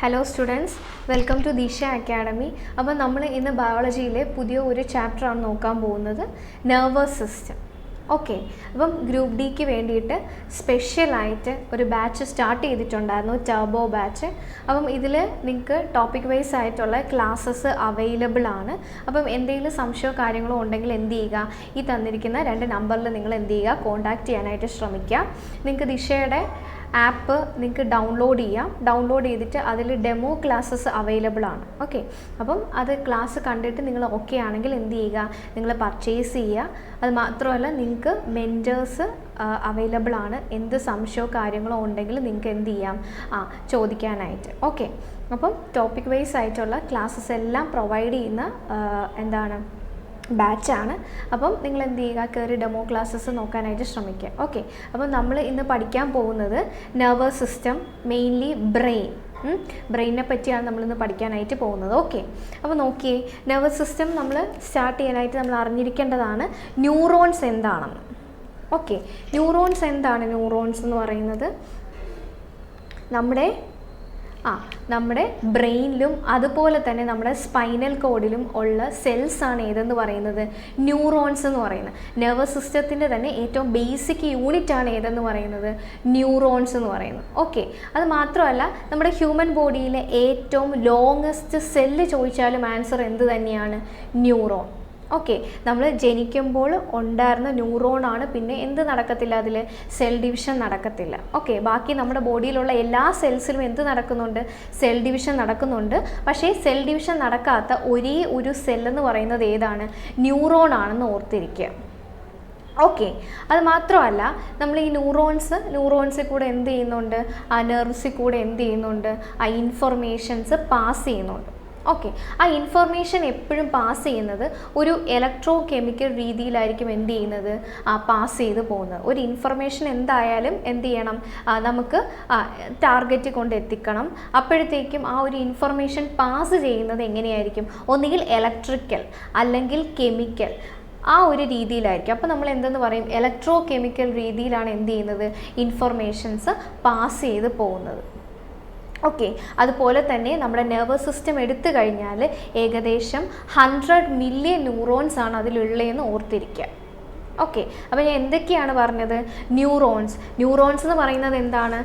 Hello students, welcome to ദിശ academy. അപ്പോൾ നമ്മൾ ഇന്ന് ബയോളജിയിലെ പുതിയ ഒരു ചാപ്റ്ററാണ് നോക്കാൻ പോകുന്നത്, നെർവസ് സിസ്റ്റം. ഓക്കെ, അപ്പം ഗ്രൂപ്പ് ഡിക്ക് വേണ്ടിയിട്ട് സ്പെഷ്യലായിട്ട് ഒരു ബാച്ച് സ്റ്റാർട്ട് ചെയ്തിട്ടുണ്ടായിരുന്നു, ടർബോ ബാച്ച്. അപ്പം ഇതിൽ നിങ്ങൾക്ക് ടോപ്പിക് വൈസ് ആയിട്ടുള്ള ക്ലാസ്സസ് അവൈലബിൾ ആണ്. അപ്പം എന്തെങ്കിലും സംശയമോ കാര്യങ്ങളോ ഉണ്ടെങ്കിൽ എന്ത് ചെയ്യുക, ഈ തന്നിരിക്കുന്ന 2 നമ്പറിൽ നിങ്ങൾ എന്ത് ചെയ്യുക, കോൺടാക്റ്റ് ചെയ്യാനായിട്ട് ശ്രമിക്കുക. നിങ്ങൾക്ക് ദിശയുടെ ആപ്പ് നിങ്ങൾക്ക് ഡൗൺലോഡ് ചെയ്യാം. ഡൗൺലോഡ് ചെയ്തിട്ട് അതിൽ ഡെമോ ക്ലാസ്സസ് അവൈലബിൾ ആണ്. ഓക്കെ, അപ്പം അത് ക്ലാസ് കണ്ടിട്ട് നിങ്ങൾ ഓക്കെ ആണെങ്കിൽ എന്ത് ചെയ്യുക, നിങ്ങൾ പർച്ചേസ് ചെയ്യുക. അത് മാത്രമല്ല നിങ്ങൾക്ക് മെൻറ്റേഴ്സ് അവൈലബിൾ ആണ്. എന്ത് സംശയമോ കാര്യങ്ങളോ ഉണ്ടെങ്കിൽ നിങ്ങൾക്ക് എന്ത് ചെയ്യാം, ചോദിക്കാനായിട്ട്. ഓക്കെ, അപ്പം ടോപ്പിക് വൈസ് ആയിട്ടുള്ള ക്ലാസ്സസ് എല്ലാം പ്രൊവൈഡ് ചെയ്യുന്ന ബാച്ചാണ്. അപ്പം നിങ്ങൾ എന്ത് ചെയ്യുക, കയറി ഡെമോ ക്ലാസ്സസ് നോക്കാനായിട്ട് ശ്രമിക്കുക. ഓക്കെ, അപ്പം നമ്മൾ ഇന്ന് പഠിക്കാൻ പോകുന്നത് നെർവസ് സിസ്റ്റം, മെയിൻലി ബ്രെയിനിനെ പറ്റിയാണ് നമ്മളിന്ന് പഠിക്കാനായിട്ട് പോകുന്നത്. ഓക്കെ, അപ്പോൾ നോക്കിയേ, നെർവസ് സിസ്റ്റം നമ്മൾ സ്റ്റാർട്ട് ചെയ്യാനായിട്ട് നമ്മൾ അറിഞ്ഞിരിക്കേണ്ടതാണ് ന്യൂറോൺസ് എന്താണെന്ന്. ഓക്കെ, ന്യൂറോൺസ് എന്താണ്? ന്യൂറോൺസ് എന്ന് പറയുന്നത് നമ്മുടെ ബ്രെയിനിലും അതുപോലെ തന്നെ നമ്മുടെ സ്പൈനൽ കോഡിലും ഉള്ള സെൽസാണ് ഏതെന്ന് പറയുന്നത്, ന്യൂറോൺസ് എന്ന് പറയുന്നത്. നെർവസ് സിസ്റ്റത്തിൻ്റെ തന്നെ ഏറ്റവും ബേസിക് യൂണിറ്റാണ് ഏതെന്ന് പറയുന്നത്, ന്യൂറോൺസ് എന്ന് പറയുന്നത്. ഓക്കെ, അത് മാത്രമല്ല നമ്മുടെ ഹ്യൂമൻ ബോഡിയിലെ ഏറ്റവും ലോങ്ങസ്റ്റ് സെല്ല് ചോദിച്ചാലും ആൻസർ എന്ത് തന്നെയാണ്, ന്യൂറോൺ. ഓക്കെ, നമ്മൾ ജനിക്കുമ്പോൾ ഉണ്ടായിരുന്ന ന്യൂറോണാണ്. പിന്നെ എന്ത് നടക്കത്തില്ല, അതിൽ സെൽ ഡിവിഷൻ നടക്കത്തില്ല. ഓക്കെ, ബാക്കി നമ്മുടെ ബോഡിയിലുള്ള എല്ലാ സെൽസിലും എന്ത് നടക്കുന്നുണ്ട്, സെൽ ഡിവിഷൻ നടക്കുന്നുണ്ട്. പക്ഷേ സെൽ ഡിവിഷൻ നടക്കാത്ത ഒരേ ഒരു സെല്ലെന്ന് പറയുന്നത് ഏതാണ്, ന്യൂറോൺ ആണെന്ന് ഓർത്തിരിക്കുക. ഓക്കെ, അത് മാത്രമല്ല നമ്മൾ ഈ ന്യൂറോൺസിൽ കൂടെ എന്ത് ചെയ്യുന്നുണ്ട്, ആ നെർവ്സിൽ കൂടെ എന്ത് ചെയ്യുന്നുണ്ട്, ആ ഇൻഫർമേഷൻസ് പാസ് ചെയ്യുന്നുണ്ട്. ഓക്കെ, ആ ഇൻഫർമേഷൻ എപ്പോഴും പാസ് ചെയ്യുന്നത് ഒരു ഇലക്ട്രോ കെമിക്കൽ രീതിയിലായിരിക്കും എന്ത് ചെയ്യുന്നത്, പാസ് ചെയ്ത് പോകുന്നത്. ഒരു ഇൻഫർമേഷൻ എന്തായാലും എന്ത് ചെയ്യണം, നമുക്ക് ടാർഗറ്റ് കൊണ്ട് എത്തിക്കണം. അപ്പോഴത്തേക്കും ആ ഒരു ഇൻഫർമേഷൻ പാസ് ചെയ്യുന്നത് എങ്ങനെയായിരിക്കും, ഒന്നുകിൽ ഇലക്ട്രിക്കൽ അല്ലെങ്കിൽ കെമിക്കൽ, ആ ഒരു രീതിയിലായിരിക്കും. അപ്പോൾ നമ്മൾ എന്തെന്ന് പറയും, ഇലക്ട്രോ കെമിക്കൽ രീതിയിലാണ് എന്ത് ചെയ്യുന്നത്, ഇൻഫർമേഷൻസ് പാസ് ചെയ്ത് പോകുന്നത്. ഓക്കെ, അതുപോലെ തന്നെ നമ്മുടെ നെർവസ് സിസ്റ്റം എടുത്തു കഴിഞ്ഞാൽ ഏകദേശം 100 മില്യൺ ന്യൂറോൺസ് ആണ് അതിലുള്ളതെന്ന് ഓർത്തിരിക്കുക. ഓക്കെ, അപ്പോൾ ഞാൻ എന്തൊക്കെയാണ് പറഞ്ഞത്, ന്യൂറോൺസ് എന്ന് പറയുന്നത് എന്താണ്,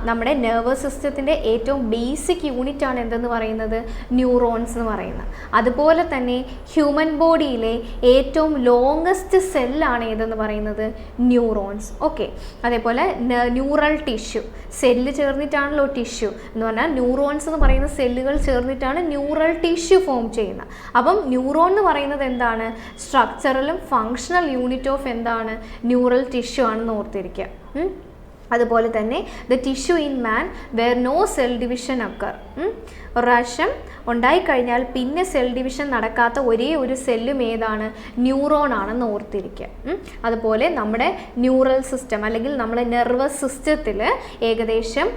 നമ്മുടെ നെർവസ് സിസ്റ്റത്തിൻ്റെ ഏറ്റവും ബേസിക് യൂണിറ്റാണ് എന്തെന്ന് പറയുന്നത്, ന്യൂറോൺസ് എന്ന് പറയുന്നത്. അതുപോലെ തന്നെ ഹ്യൂമൻ ബോഡിയിലെ ഏറ്റവും ലോങ്ങസ്റ്റ് സെല്ലാണ് ഏതെന്ന് പറയുന്നത്, ന്യൂറോൺസ്. ഓക്കെ, അതേപോലെ ന്യൂറൽ ടിഷ്യൂ, സെല്ല് ചേർന്നിട്ടാണല്ലോ ടിഷ്യൂ എന്ന് പറഞ്ഞാൽ, ന്യൂറോൺസ് എന്ന് പറയുന്ന സെല്ലുകൾ ചേർന്നിട്ടാണ് ന്യൂറൽ ടിഷ്യൂ ഫോം ചെയ്യുന്നത്. അപ്പം ന്യൂറോൺ എന്ന് പറയുന്നത് എന്താണ്, സ്ട്രക്ചറലും ഫങ്ഷണൽ യൂണിറ്റ് ഓഫ് എന്താണ്, ന്യൂറൽ ടിഷ്യൂ ആണെന്ന് ഓർത്തിരിക്കുക. അതുപോലെ തന്നെ the tissue in man where no cell division occur. ഒരു പ്രാവശ്യം ഉണ്ടായിക്കഴിഞ്ഞാൽ പിന്നെ സെൽ ഡിവിഷൻ നടക്കാത്ത ഒരേ ഒരു സെല്ലും ഏതാണ്, ന്യൂറോൺ ആണെന്ന് ഓർത്തിരിക്കുക. അതുപോലെ നമ്മുടെ ന്യൂറൽ സിസ്റ്റം അല്ലെങ്കിൽ നമ്മുടെ നെർവസ് സിസ്റ്റത്തിൽ ഏകദേശം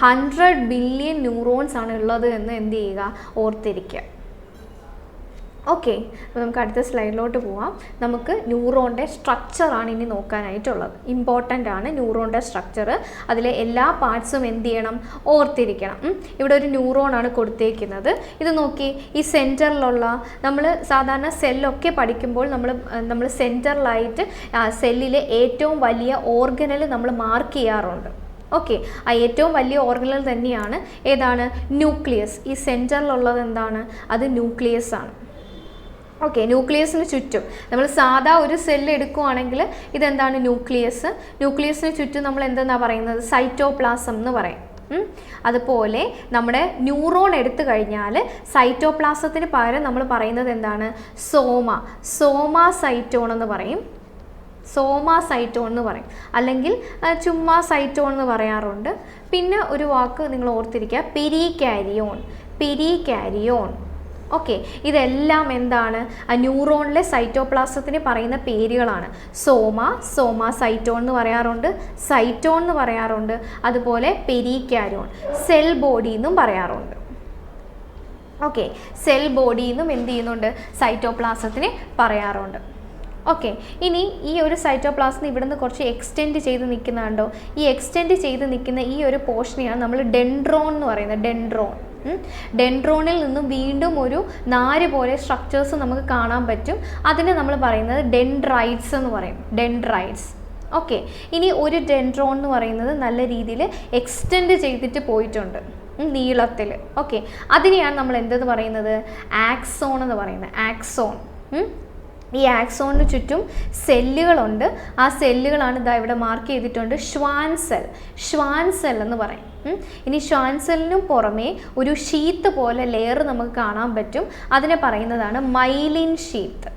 100 ബില്യൺ ന്യൂറോൺസ് ആണ് ഉള്ളത് എന്ന് എന്ത് ചെയ്യുക, ഓർത്തിരിക്കുക. ഓക്കെ, അപ്പോൾ നമുക്ക് അടുത്ത സ്ലൈഡിലോട്ട് പോവാം. നമുക്ക് ന്യൂറോണിൻ്റെ സ്ട്രക്ചറാണ് ഇനി നോക്കാനായിട്ടുള്ളത്. ഇമ്പോർട്ടൻ്റ് ആണ് ന്യൂറോണിൻ്റെ സ്ട്രക്ചർ. അതിലെ എല്ലാ പാർട്സും എന്ത് ചെയ്യണം, ഓർത്തിരിക്കണം. ഇവിടെ ഒരു ന്യൂറോണാണ് കൊടുത്തേക്കുന്നത്. ഇത് നോക്കി, ഈ സെൻറ്ററിലുള്ള നമ്മൾ സാധാരണ സെല്ലൊക്കെ പഠിക്കുമ്പോൾ നമ്മൾ സെൻറ്ററിലായിട്ട് സെല്ലിലെ ഏറ്റവും വലിയ ഓർഗനൽ നമ്മൾ മാർക്ക് ചെയ്യാറുണ്ട്. ഓക്കെ, ആ ഏറ്റവും വലിയ ഓർഗനൽ തന്നെയാണ് ഏതാണ്, ന്യൂക്ലിയസ്. ഈ സെൻറ്ററിലുള്ളത് എന്താണ്, അത് ന്യൂക്ലിയസ് ആണ്. ഓക്കെ, ന്യൂക്ലിയസിന് ചുറ്റും നമ്മൾ സാധാ ഒരു സെല്ല് എടുക്കുകയാണെങ്കിൽ ഇതെന്താണ്, ന്യൂക്ലിയസിന് ചുറ്റും നമ്മൾ എന്തെന്നാണ് പറയുന്നത്, സൈറ്റോപ്ലാസം എന്ന് പറയും. അതുപോലെ നമ്മുടെ ന്യൂറോൺ എടുത്തു കഴിഞ്ഞാൽ സൈറ്റോപ്ലാസത്തിന് പകരം നമ്മൾ പറയുന്നത് എന്താണ്, സോമാസൈറ്റോൺ എന്ന് പറയും. സോമാസൈറ്റോൺ എന്ന് പറയും, അല്ലെങ്കിൽ ചുമ്മാ സൈറ്റോൺ എന്ന് പറയാറുണ്ട്. പിന്നെ ഒരു വാക്ക് നിങ്ങൾ ഓർത്തിരിക്കുക, പെരികാരിയോൺ. ഓക്കെ, ഇതെല്ലാം എന്താണ്, ന്യൂറോണിലെ സൈറ്റോപ്ലാസത്തിന് പറയുന്ന പേരുകളാണ്. സോമാസൈറ്റോൺ എന്ന് പറയാറുണ്ട്, സൈറ്റോൺ എന്ന് പറയാറുണ്ട്. അതുപോലെ പെരികാരിയോൺ, സെൽ ബോഡി എന്നും പറയാറുണ്ട്. ഓക്കെ, സെൽ ബോഡി എന്നും എന്ത് ചെയ്യുന്നുണ്ട്, സൈറ്റോപ്ലാസത്തിന് പറയാറുണ്ട്. ഓക്കെ, ഇനി ഈ ഒരു സൈറ്റോപ്ലാസം ഇവിടുന്ന് കുറച്ച് എക്സ്റ്റെൻഡ് ചെയ്ത് നിൽക്കുന്നുണ്ടോ, ഈ എക്സ്റ്റെൻഡ് ചെയ്ത് നിൽക്കുന്ന ഈ ഒരു പോർഷനെയാണ് നമ്മൾ ഡെൻഡ്രോൺ എന്ന് പറയുന്നത്. ഡെൻഡ്രോണിൽ നിന്നും വീണ്ടും ഒരു നാര് പോലെ സ്ട്രക്ചേഴ്സ് നമുക്ക് കാണാൻ പറ്റും. അതിനെ നമ്മൾ പറയുന്നത് ഡെൻഡ്രൈറ്റ്സ് എന്ന് പറയും, ഡെൻഡ്രൈറ്റ്സ്. ഓക്കെ, ഇനി ഒരു ഡെൻഡ്രോൺ എന്ന് പറയുന്നത് നല്ല രീതിയിൽ എക്സ്റ്റെൻഡ് ചെയ്തിട്ട് പോയിട്ടുണ്ട് നീളത്തിൽ. ഓക്കെ, അതിനെയാണ് നമ്മൾ എന്തെന്ന് പറയുന്നത്? ആക്സോൺ എന്ന് പറയുന്നത്. ആക്സോൺ. ഈ ആക്സോണിന് ചുറ്റും സെല്ലുകളുണ്ട്. ആ സെല്ലുകളാണ് ഇതാ ഇവിടെ മാർക്ക് ചെയ്തിട്ടുണ്ട്, ഷ്വാൻ സെൽ. ഷ്വാൻ സെൽ എന്ന് പറയും. ഇനി ഷ്വാൻ സെല്ലിനും പുറമേ ഒരു ഷീത്ത് പോലെ ലെയർ നമുക്ക് കാണാൻ പറ്റും. അതിനെ പറയുന്നതാണ് മൈലിൻ ഷീത്ത്.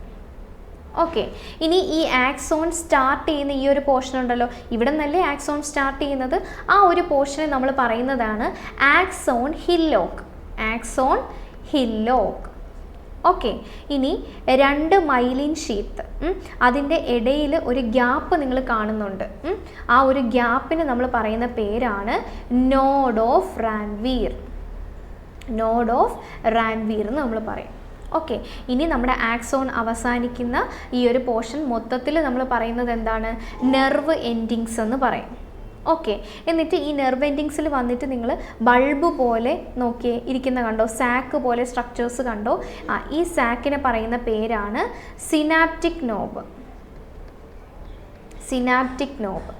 ഓക്കെ, ഇനി ഈ ആക്സോൺ സ്റ്റാർട്ട് ചെയ്യുന്ന ഈ ഒരു പോർഷൻ ഉണ്ടല്ലോ, ഇവിടെ നിന്നല്ലേ ആക്സോൺ സ്റ്റാർട്ട് ചെയ്യുന്നത്, ആ ഒരു പോർഷനെ നമ്മൾ പറയുന്നതാണ് ആക്സോൺ ഹില്ലോക്ക്. ആക്സോൺ ഹില്ലോക്ക്. ഓക്കെ, ഇനി 2 മൈലിൻ ഷീത്ത്, അതിൻ്റെ ഇടയിൽ ഒരു ഗ്യാപ്പ് നിങ്ങൾ കാണുന്നുണ്ട്. ആ ഒരു ഗ്യാപ്പിന് നമ്മൾ പറയുന്ന പേരാണ് നോഡ് ഓഫ് റാൻവീർ. നോഡ് ഓഫ് റാൻവീർ എന്ന് നമ്മൾ പറയും. ഓക്കെ, ഇനി നമ്മുടെ ആക്സോൺ അവസാനിക്കുന്ന ഈ ഒരു പോർഷൻ മൊത്തത്തിൽ നമ്മൾ പറയുന്നത് എന്താണ്? നെർവ് എൻഡിങ്സ് എന്ന് പറയും. ഓക്കെ, എന്നിട്ട് ഈ നെർവ് എൻഡിങ്സിൽ വന്നിട്ട് നിങ്ങൾ ബൾബ് പോലെ നോക്കിയേ ഇരിക്കുന്ന കണ്ടോ, സാക്ക് പോലെ സ്ട്രക്ചേഴ്സ് കണ്ടോ? ഈ സാക്കിനെ പറയുന്ന പേരാണ് സിനാപ്റ്റിക് നോബ്. Synaptic knob.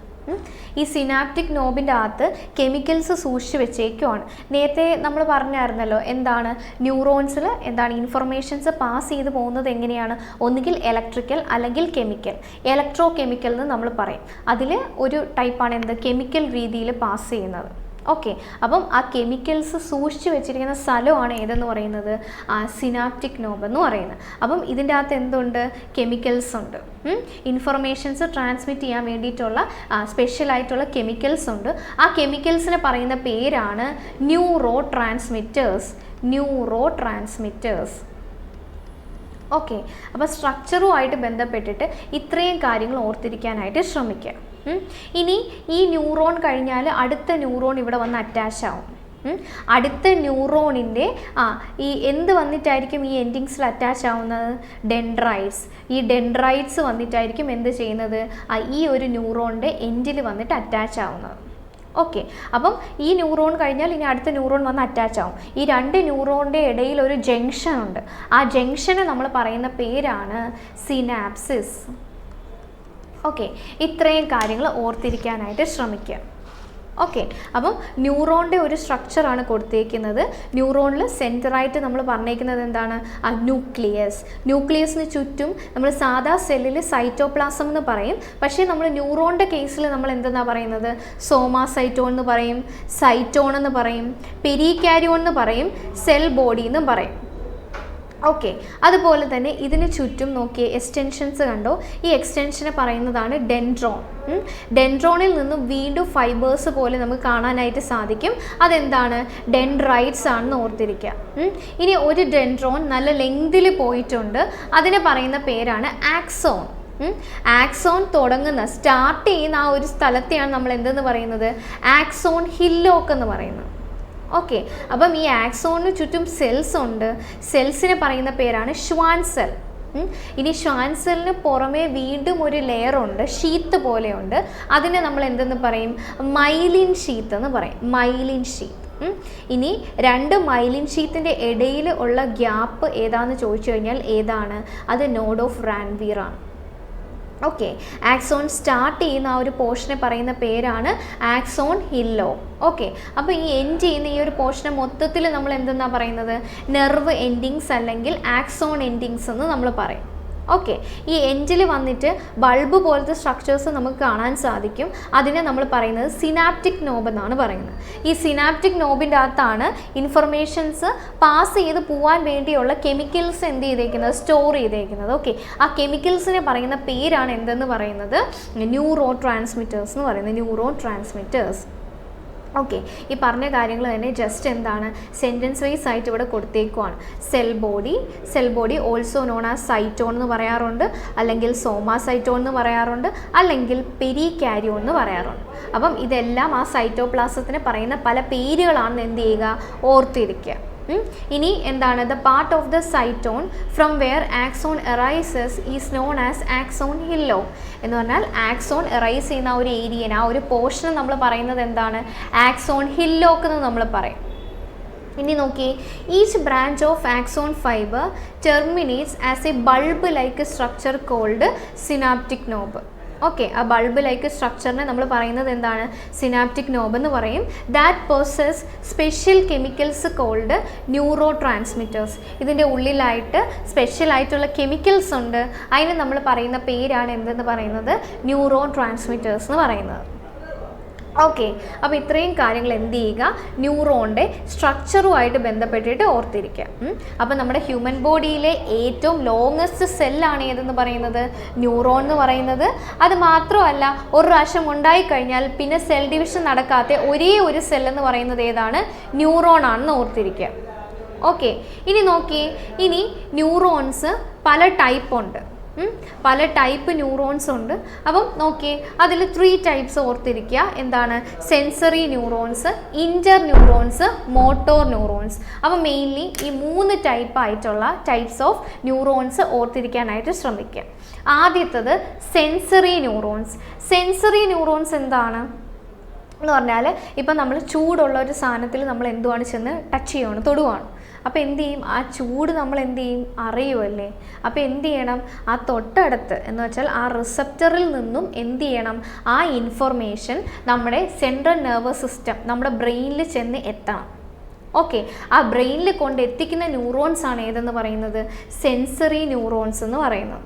ഈ സിനാപ്റ്റിക് നോബിൻ്റെ അകത്ത് കെമിക്കൽസ് സൂക്ഷിച്ച് വെച്ചേക്കുവാണ്. നേരത്തെ നമ്മൾ പറഞ്ഞായിരുന്നല്ലോ എന്താണ് ന്യൂറോൺസിൽ എന്താണ് ഇൻഫർമേഷൻസ് പാസ് ചെയ്ത് പോകുന്നത് എങ്ങനെയാണ്? ഒന്നുകിൽ ഇലക്ട്രിക്കൽ അല്ലെങ്കിൽ കെമിക്കൽ. ഇലക്ട്രോ കെമിക്കൽ എന്ന് നമ്മൾ പറയും. അതിൽ ഒരു ടൈപ്പാണ് എന്ത്? കെമിക്കൽ രീതിയിൽ പാസ് ചെയ്യുന്നത്. ഓക്കെ, അപ്പം ആ കെമിക്കൽസ് സൂക്ഷിച്ച് വെച്ചിരിക്കുന്ന സ്ഥലമാണ് ഏതെന്ന് പറയുന്നത്? സിനാപ്റ്റിക് നോബ് എന്ന് പറയുന്നത്. അപ്പം ഇതിൻ്റെ അകത്ത് എന്തുണ്ട്? കെമിക്കൽസ് ഉണ്ട്. ഇൻഫർമേഷൻസ് ട്രാൻസ്മിറ്റ് ചെയ്യാൻ വേണ്ടിയിട്ടുള്ള സ്പെഷ്യലായിട്ടുള്ള കെമിക്കൽസ് ഉണ്ട്. ആ കെമിക്കൽസിനെ പറയുന്ന പേരാണ് neuro transmitters. Neuro transmitters. Okay, അപ്പോൾ സ്ട്രക്ചറുമായിട്ട് ബന്ധപ്പെട്ടിട്ട് ഇത്രയും കാര്യങ്ങൾ ഓർത്തിരിക്കാനായിട്ട് ശ്രമിക്കുക. ഇനി ഈ ന്യൂറോൺ കഴിഞ്ഞാൽ അടുത്ത ന്യൂറോൺ ഇവിടെ വന്ന് അറ്റാച്ച് ആവും. അടുത്ത ന്യൂറോണിൻ്റെ ഈ എന്ത് വന്നിട്ടായിരിക്കും ഈ എൻഡിങ്സിൽ അറ്റാച്ച് ആവുന്നത്? ഡെൻഡ്രൈറ്റ്സ്. ഈ ഡെൻഡ്രൈറ്റ്സ് വന്നിട്ടായിരിക്കും എന്ത് ചെയ്യുന്നത്? ഈ ഒരു ന്യൂറോണിൻ്റെ എൻഡിൽ വന്നിട്ട് അറ്റാച്ച് ആവുന്നത്. ഓക്കെ, അപ്പം ഈ ന്യൂറോൺ കഴിഞ്ഞാൽ ഇനി അടുത്ത ന്യൂറോൺ വന്ന് അറ്റാച്ച് ആവും. ഈ 2 ന്യൂറോണിൻ്റെ ഇടയിൽ ഒരു ജംഗ്ഷൻ ഉണ്ട്. ആ ജംഗ്ഷന് നമ്മൾ പറയുന്ന പേരാണ് സിനാപ്സിസ്. ഓക്കെ, ഇത്രയും കാര്യങ്ങൾ ഓർത്തിരിക്കാനായിട്ട് ശ്രമിക്കുക. ഓക്കെ, അപ്പം ന്യൂറോണിൻ്റെ ഒരു സ്ട്രക്ചറാണ് കൊടുത്തേക്കുന്നത്. ന്യൂറോണിൽ സെൻറ്ററായിട്ട് നമ്മൾ പറഞ്ഞേക്കുന്നത് എന്താണ്? ന്യൂക്ലിയസ്. ന്യൂക്ലിയസിന് ചുറ്റും നമ്മൾ സാധാ സെല്ലിൽ സൈറ്റോപ്ലാസം എന്ന് പറയും. പക്ഷേ നമ്മൾ ന്യൂറോണിൻ്റെ കേസിൽ നമ്മൾ എന്തെന്നാണ് പറയുന്നത്? സോമാസൈറ്റോൺ എന്ന് പറയും, സൈറ്റോൺ എന്ന് പറയും, പെരികാരിയോൺ എന്ന് പറയും, സെൽ ബോഡി എന്നും പറയും. ഓക്കെ, അതുപോലെ തന്നെ ഇതിന് ചുറ്റും നോക്കിയ എക്സ്റ്റൻഷൻസ് കണ്ടോ? ഈ എക്സ്റ്റൻഷനെ പറയുന്നതാണ് ഡെൻഡ്രോൺ. ഡെൻഡ്രോണിൽ നിന്നും വീണ്ടും ഫൈബേഴ്സ് പോലെ നമുക്ക് കാണാനായിട്ട് സാധിക്കും. അതെന്താണ്? ഡെൻഡ്രൈറ്റ്സ് ആണെന്ന് ഓർത്തിരിക്കുക. ഇനി ഒരു ഡെൻഡ്രോൺ നല്ല ലെങ്തിൽ പോയിട്ടുണ്ട്. അതിനെ പറയുന്ന പേരാണ് ആക്സോൺ. ആക്സോൺ തുടങ്ങുന്ന സ്റ്റാർട്ട് ചെയ്യുന്ന ആ ഒരു സ്ഥലത്തെയാണ് നമ്മൾ എന്തെന്ന് പറയുന്നത്? ആക്സോൺ ഹില്ലോക്ക് എന്ന് പറയുന്നത്. ഓക്കെ, അപ്പം ഈ ആക്സോണിന് ചുറ്റും സെൽസ് ഉണ്ട്. സെൽസിനെ പറയുന്ന പേരാണ് ഷ്വാൻ സെൽ. ഇനി ഷ്വാൻ സെല്ലിന് പുറമേ വീണ്ടും ഒരു ലെയർ ഉണ്ട്, ഷീത്ത് പോലെയുണ്ട്. അതിനെ നമ്മൾ എന്തെന്ന് പറയും? മൈലിൻ ഷീത്ത് എന്ന് പറയും. Myelin sheath. ഇനി 2 മൈലിൻ ഷീത്തിൻ്റെ ഇടയിൽ ഉള്ള ഗ്യാപ്പ് ഏതാണെന്ന് ചോദിച്ചു കഴിഞ്ഞാൽ ഏതാണ്? അത് നോഡ് ഓഫ് റാൻവീർ ആണ്. ഓക്കെ, ആക്സോൺ സ്റ്റാർട്ട് ചെയ്യുന്ന ആ ഒരു പോർഷനെ പറയുന്ന പേരാണ് ആക്സോൺ ഹില്ലോക്ക്. ഓക്കെ, അപ്പോൾ ഈ എൻഡ് ചെയ്യുന്ന ഈ ഒരു പോർഷനെ മൊത്തത്തിൽ നമ്മൾ എന്തെന്നാണ് പറയുന്നത്? നെർവ് എൻഡിങ്സ് അല്ലെങ്കിൽ ആക്സോൺ എൻഡിങ്സ് എന്ന് നമ്മൾ പറയും. ഓക്കെ, ഈ എൻഡിൽ വന്നിട്ട് ബൾബ് പോലത്തെ സ്ട്രക്ചേഴ്സ് നമുക്ക് കാണാൻ സാധിക്കും. അതിനെ നമ്മൾ പറയുന്നത് സിനാപ്റ്റിക് നോബ് എന്നാണ് പറയുന്നത്. ഈ സിനാപ്റ്റിക് നോബിൻ്റെ അകത്താണ് ഇൻഫർമേഷൻസ് പാസ് ചെയ്ത് പോകാൻ വേണ്ടിയുള്ള കെമിക്കൽസ് എന്ത് ചെയ്തേക്കുന്നത്? സ്റ്റോർ ചെയ്തേക്കുന്നത്. ഓക്കെ, ആ കെമിക്കൽസിനെ പറയുന്ന പേരാണ് എന്തെന്ന് പറയുന്നത്? ന്യൂറോ ട്രാൻസ്മിറ്റേഴ്സ് എന്ന് പറയുന്നത്. Neuro transmitters. ഓക്കെ, ഈ പറഞ്ഞ കാര്യങ്ങൾ തന്നെ ജസ്റ്റ് എന്താണ് സെൻറ്റൻസ് വൈസ് ആയിട്ട് ഇവിടെ കൊടുത്തേക്കുവാണ്. Cell body also known as cyton എന്ന് പറയാറുണ്ട്, അല്ലെങ്കിൽ സോമാസൈറ്റോൺ എന്ന് പറയാറുണ്ട്, അല്ലെങ്കിൽ പെരികാരിയോൺ എന്ന് പറയാറുണ്ട്. അപ്പം ഇതെല്ലാം ആ സൈറ്റോപ്ലാസത്തിന് പറയുന്ന പല പേരുകളാണെന്ന് എന്ത് ചെയ്യുക? ഓർത്തിരിക്കുക. ഇനി എന്താണ്? The part of the cyton from where axon arises is known as axon hillock എന്ന് പറഞ്ഞാൽ ആക്സോൺ എറൈസ് ചെയ്യുന്ന ആ ഒരു ഏരിയനെ, ആ ഒരു പോർഷനെ നമ്മൾ പറയുന്നത് എന്താണ്? ആക്സോൺ ഹില്ലോക്ക് എന്ന് നമ്മൾ പറയും. ഇനി നോക്കി, each branch of axon fibre terminates as a bulb like structure called synaptic knob. Okay, ആ ബൾബ് ലൈക്ക് സ്ട്രക്ചറിനെ നമ്മൾ പറയുന്നത് എന്താണ്? സിനാപ്റ്റിക് നോബ് എന്ന് പറയും. That possess special chemicals called neurotransmitters. ഇതിൻ്റെ ഉള്ളിലായിട്ട് സ്പെഷ്യൽ ആയിട്ടുള്ള കെമിക്കൽസ് ഉണ്ട്. അതിന് നമ്മൾ പറയുന്ന പേരാണ് എന്തെന്ന് പറയുന്നത്? ന്യൂറോ ട്രാൻസ്മിറ്റേഴ്സ് എന്ന് പറയുന്നത്. ഓക്കെ, അപ്പോൾ ഇത്രയും കാര്യങ്ങൾ എന്ത് ചെയ്യുക? ന്യൂറോണിൻ്റെ സ്ട്രക്ചറുമായിട്ട് ബന്ധപ്പെട്ടിട്ട് ഓർത്തിരിക്കുക. അപ്പോൾ നമ്മുടെ ഹ്യൂമൻ ബോഡിയിലെ ഏറ്റവും ലോങ്ങസ്റ്റ് സെല്ലാണ് ഏതെന്ന് പറയുന്നത്? ന്യൂറോൺ എന്ന് പറയുന്നത്. അത് മാത്രമല്ല, ഒരു പ്രാവശ്യം ഉണ്ടായിക്കഴിഞ്ഞാൽ പിന്നെ സെൽ ഡിവിഷൻ നടക്കാത്ത ഒരേ ഒരു സെല്ലെന്ന് പറയുന്നത് ഏതാണ്? ന്യൂറോൺ ആണെന്ന് ഓർത്തിരിക്കുക. ഓക്കെ, ഇനി നോക്കിയേ, ഇനി ന്യൂറോൺസ് പല ടൈപ്പ് ഉണ്ട്. പല ടൈപ്പ് ന്യൂറോൺസ് ഉണ്ട്. അപ്പം നോക്കിയേ, അതിൽ 3 ടൈപ്സ് ഓർത്തിരിക്കുക. എന്താണ്? സെൻസറി ന്യൂറോൺസ്, ഇൻ്റർ ന്യൂറോൺസ്, മോട്ടോർ ന്യൂറോൺസ്. അപ്പം മെയിൻലി ഈ 3 ടൈപ്സ് ഓഫ് ന്യൂറോൺസ് ഓർത്തിരിക്കാനായിട്ട് ശ്രമിക്കുക. ആദ്യത്തത് സെൻസറി ന്യൂറോൺസ്. സെൻസറി ന്യൂറോൺസ് എന്താണ് എന്ന് പറഞ്ഞാൽ, ഇപ്പം നമ്മൾ ചൂടുള്ള ഒരു സാധനത്തിൽ നമ്മൾ എന്തുവാണ് ചെന്ന് ടച്ച് ചെയ്യുകയാണ്, തൊടുവാണ്. അപ്പോൾ എന്ത് ചെയ്യും? ആ ചൂട് നമ്മൾ എന്ത് ചെയ്യും? അറിയുമല്ലേ? അപ്പോൾ എന്ത് ചെയ്യണം? ആ തൊട്ടടുത്ത് എന്ന് വെച്ചാൽ ആ റിസപ്റ്ററിൽ നിന്നും എന്ത് ചെയ്യണം? ആ ഇൻഫർമേഷൻ നമ്മുടെ സെൻട്രൽ നെർവസ് സിസ്റ്റം, നമ്മുടെ ബ്രെയിനിൽ ചെന്ന് എത്തണം. ഓക്കെ, ആ ബ്രെയിനിൽ കൊണ്ട് എത്തിക്കുന്ന ന്യൂറോൺസ് ആണ് ഏതെന്ന് പറയുന്നത്? സെൻസറി ന്യൂറോൺസ് എന്ന് പറയുന്നത്.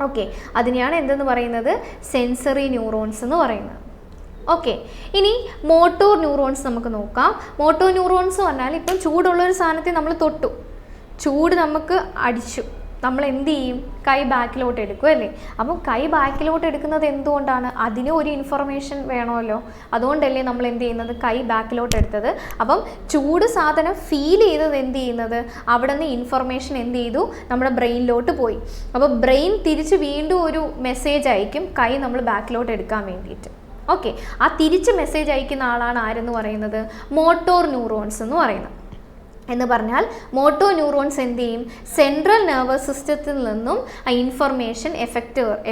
ഓക്കെ, അതിനെയാണ് എന്തെന്ന് പറയുന്നത്? സെൻസറി ന്യൂറോൺസ് എന്ന് പറയുന്നത്. ഓക്കെ, ഇനി മോട്ടോർ ന്യൂറോൺസ് നമുക്ക് നോക്കാം. മോട്ടോർ ന്യൂറോൺസ് പറഞ്ഞാൽ ഇപ്പം ചൂടുള്ളൊരു സാധനത്തെ നമ്മൾ തൊട്ടു, ചൂട് നമുക്ക് അടിച്ചു, നമ്മൾ എന്ത് ചെയ്യും? കൈ ബാക്കിലോട്ട് എടുക്കും അല്ലേ? അപ്പം കൈ ബാക്കിലോട്ട് എടുക്കുന്നത് എന്തുകൊണ്ടാണ്? അതിന് ഒരു ഇൻഫർമേഷൻ വേണമല്ലോ. അതുകൊണ്ടല്ലേ നമ്മൾ എന്ത് ചെയ്യുന്നത്? കൈ ബാക്കിലോട്ട് എടുത്തത്. അപ്പം ചൂട് സാധനം ഫീൽ ചെയ്തത് എന്ത് ചെയ്യുന്നത്? അവിടെ നിന്ന് ഇൻഫർമേഷൻ എന്ത് ചെയ്തു? നമ്മുടെ ബ്രെയിനിലോട്ട് പോയി. അപ്പോൾ ബ്രെയിൻ തിരിച്ച് വീണ്ടും ഒരു മെസ്സേജ് അയക്കും കൈ നമ്മൾ ബാക്കിലോട്ട് എടുക്കാൻ വേണ്ടിയിട്ട്. ഓക്കെ, ആ തിരിച്ച് മെസ്സേജ് അയക്കുന്ന ആളാണ് ആരെന്ന് പറയുന്നത്? മോട്ടോർ ന്യൂറോൺസ് എന്ന് പറയുന്നത്. എന്ന് പറഞ്ഞാൽ മോട്ടോർ ന്യൂറോൺസ് എന്ത് ചെയ്യും? സെൻട്രൽ നെർവസ് സിസ്റ്റത്തിൽ നിന്നും ആ ഇൻഫർമേഷൻ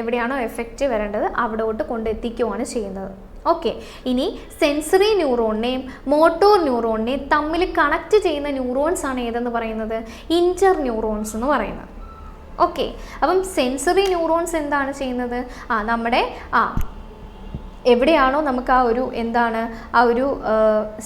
എവിടെയാണോ എഫക്റ്റ് വരേണ്ടത് അവിടോട്ട് കൊണ്ടെത്തിക്കുകയാണ് ചെയ്യുന്നത്. ഓക്കെ, ഇനി സെൻസറി ന്യൂറോണിനെയും മോട്ടോർ ന്യൂറോണിനെയും തമ്മിൽ കണക്ട് ചെയ്യുന്ന ന്യൂറോൺസ് ആണ് ഏതെന്ന് പറയുന്നത്? ഇൻ്റർ ന്യൂറോൺസ് എന്ന് പറയുന്നത്. ഓക്കെ, അപ്പം സെൻസറി ന്യൂറോൺസ് എന്താണ് ചെയ്യുന്നത്? നമ്മുടെ എവിടെയാണോ നമുക്ക് ആ ഒരു എന്താണ് ആ ഒരു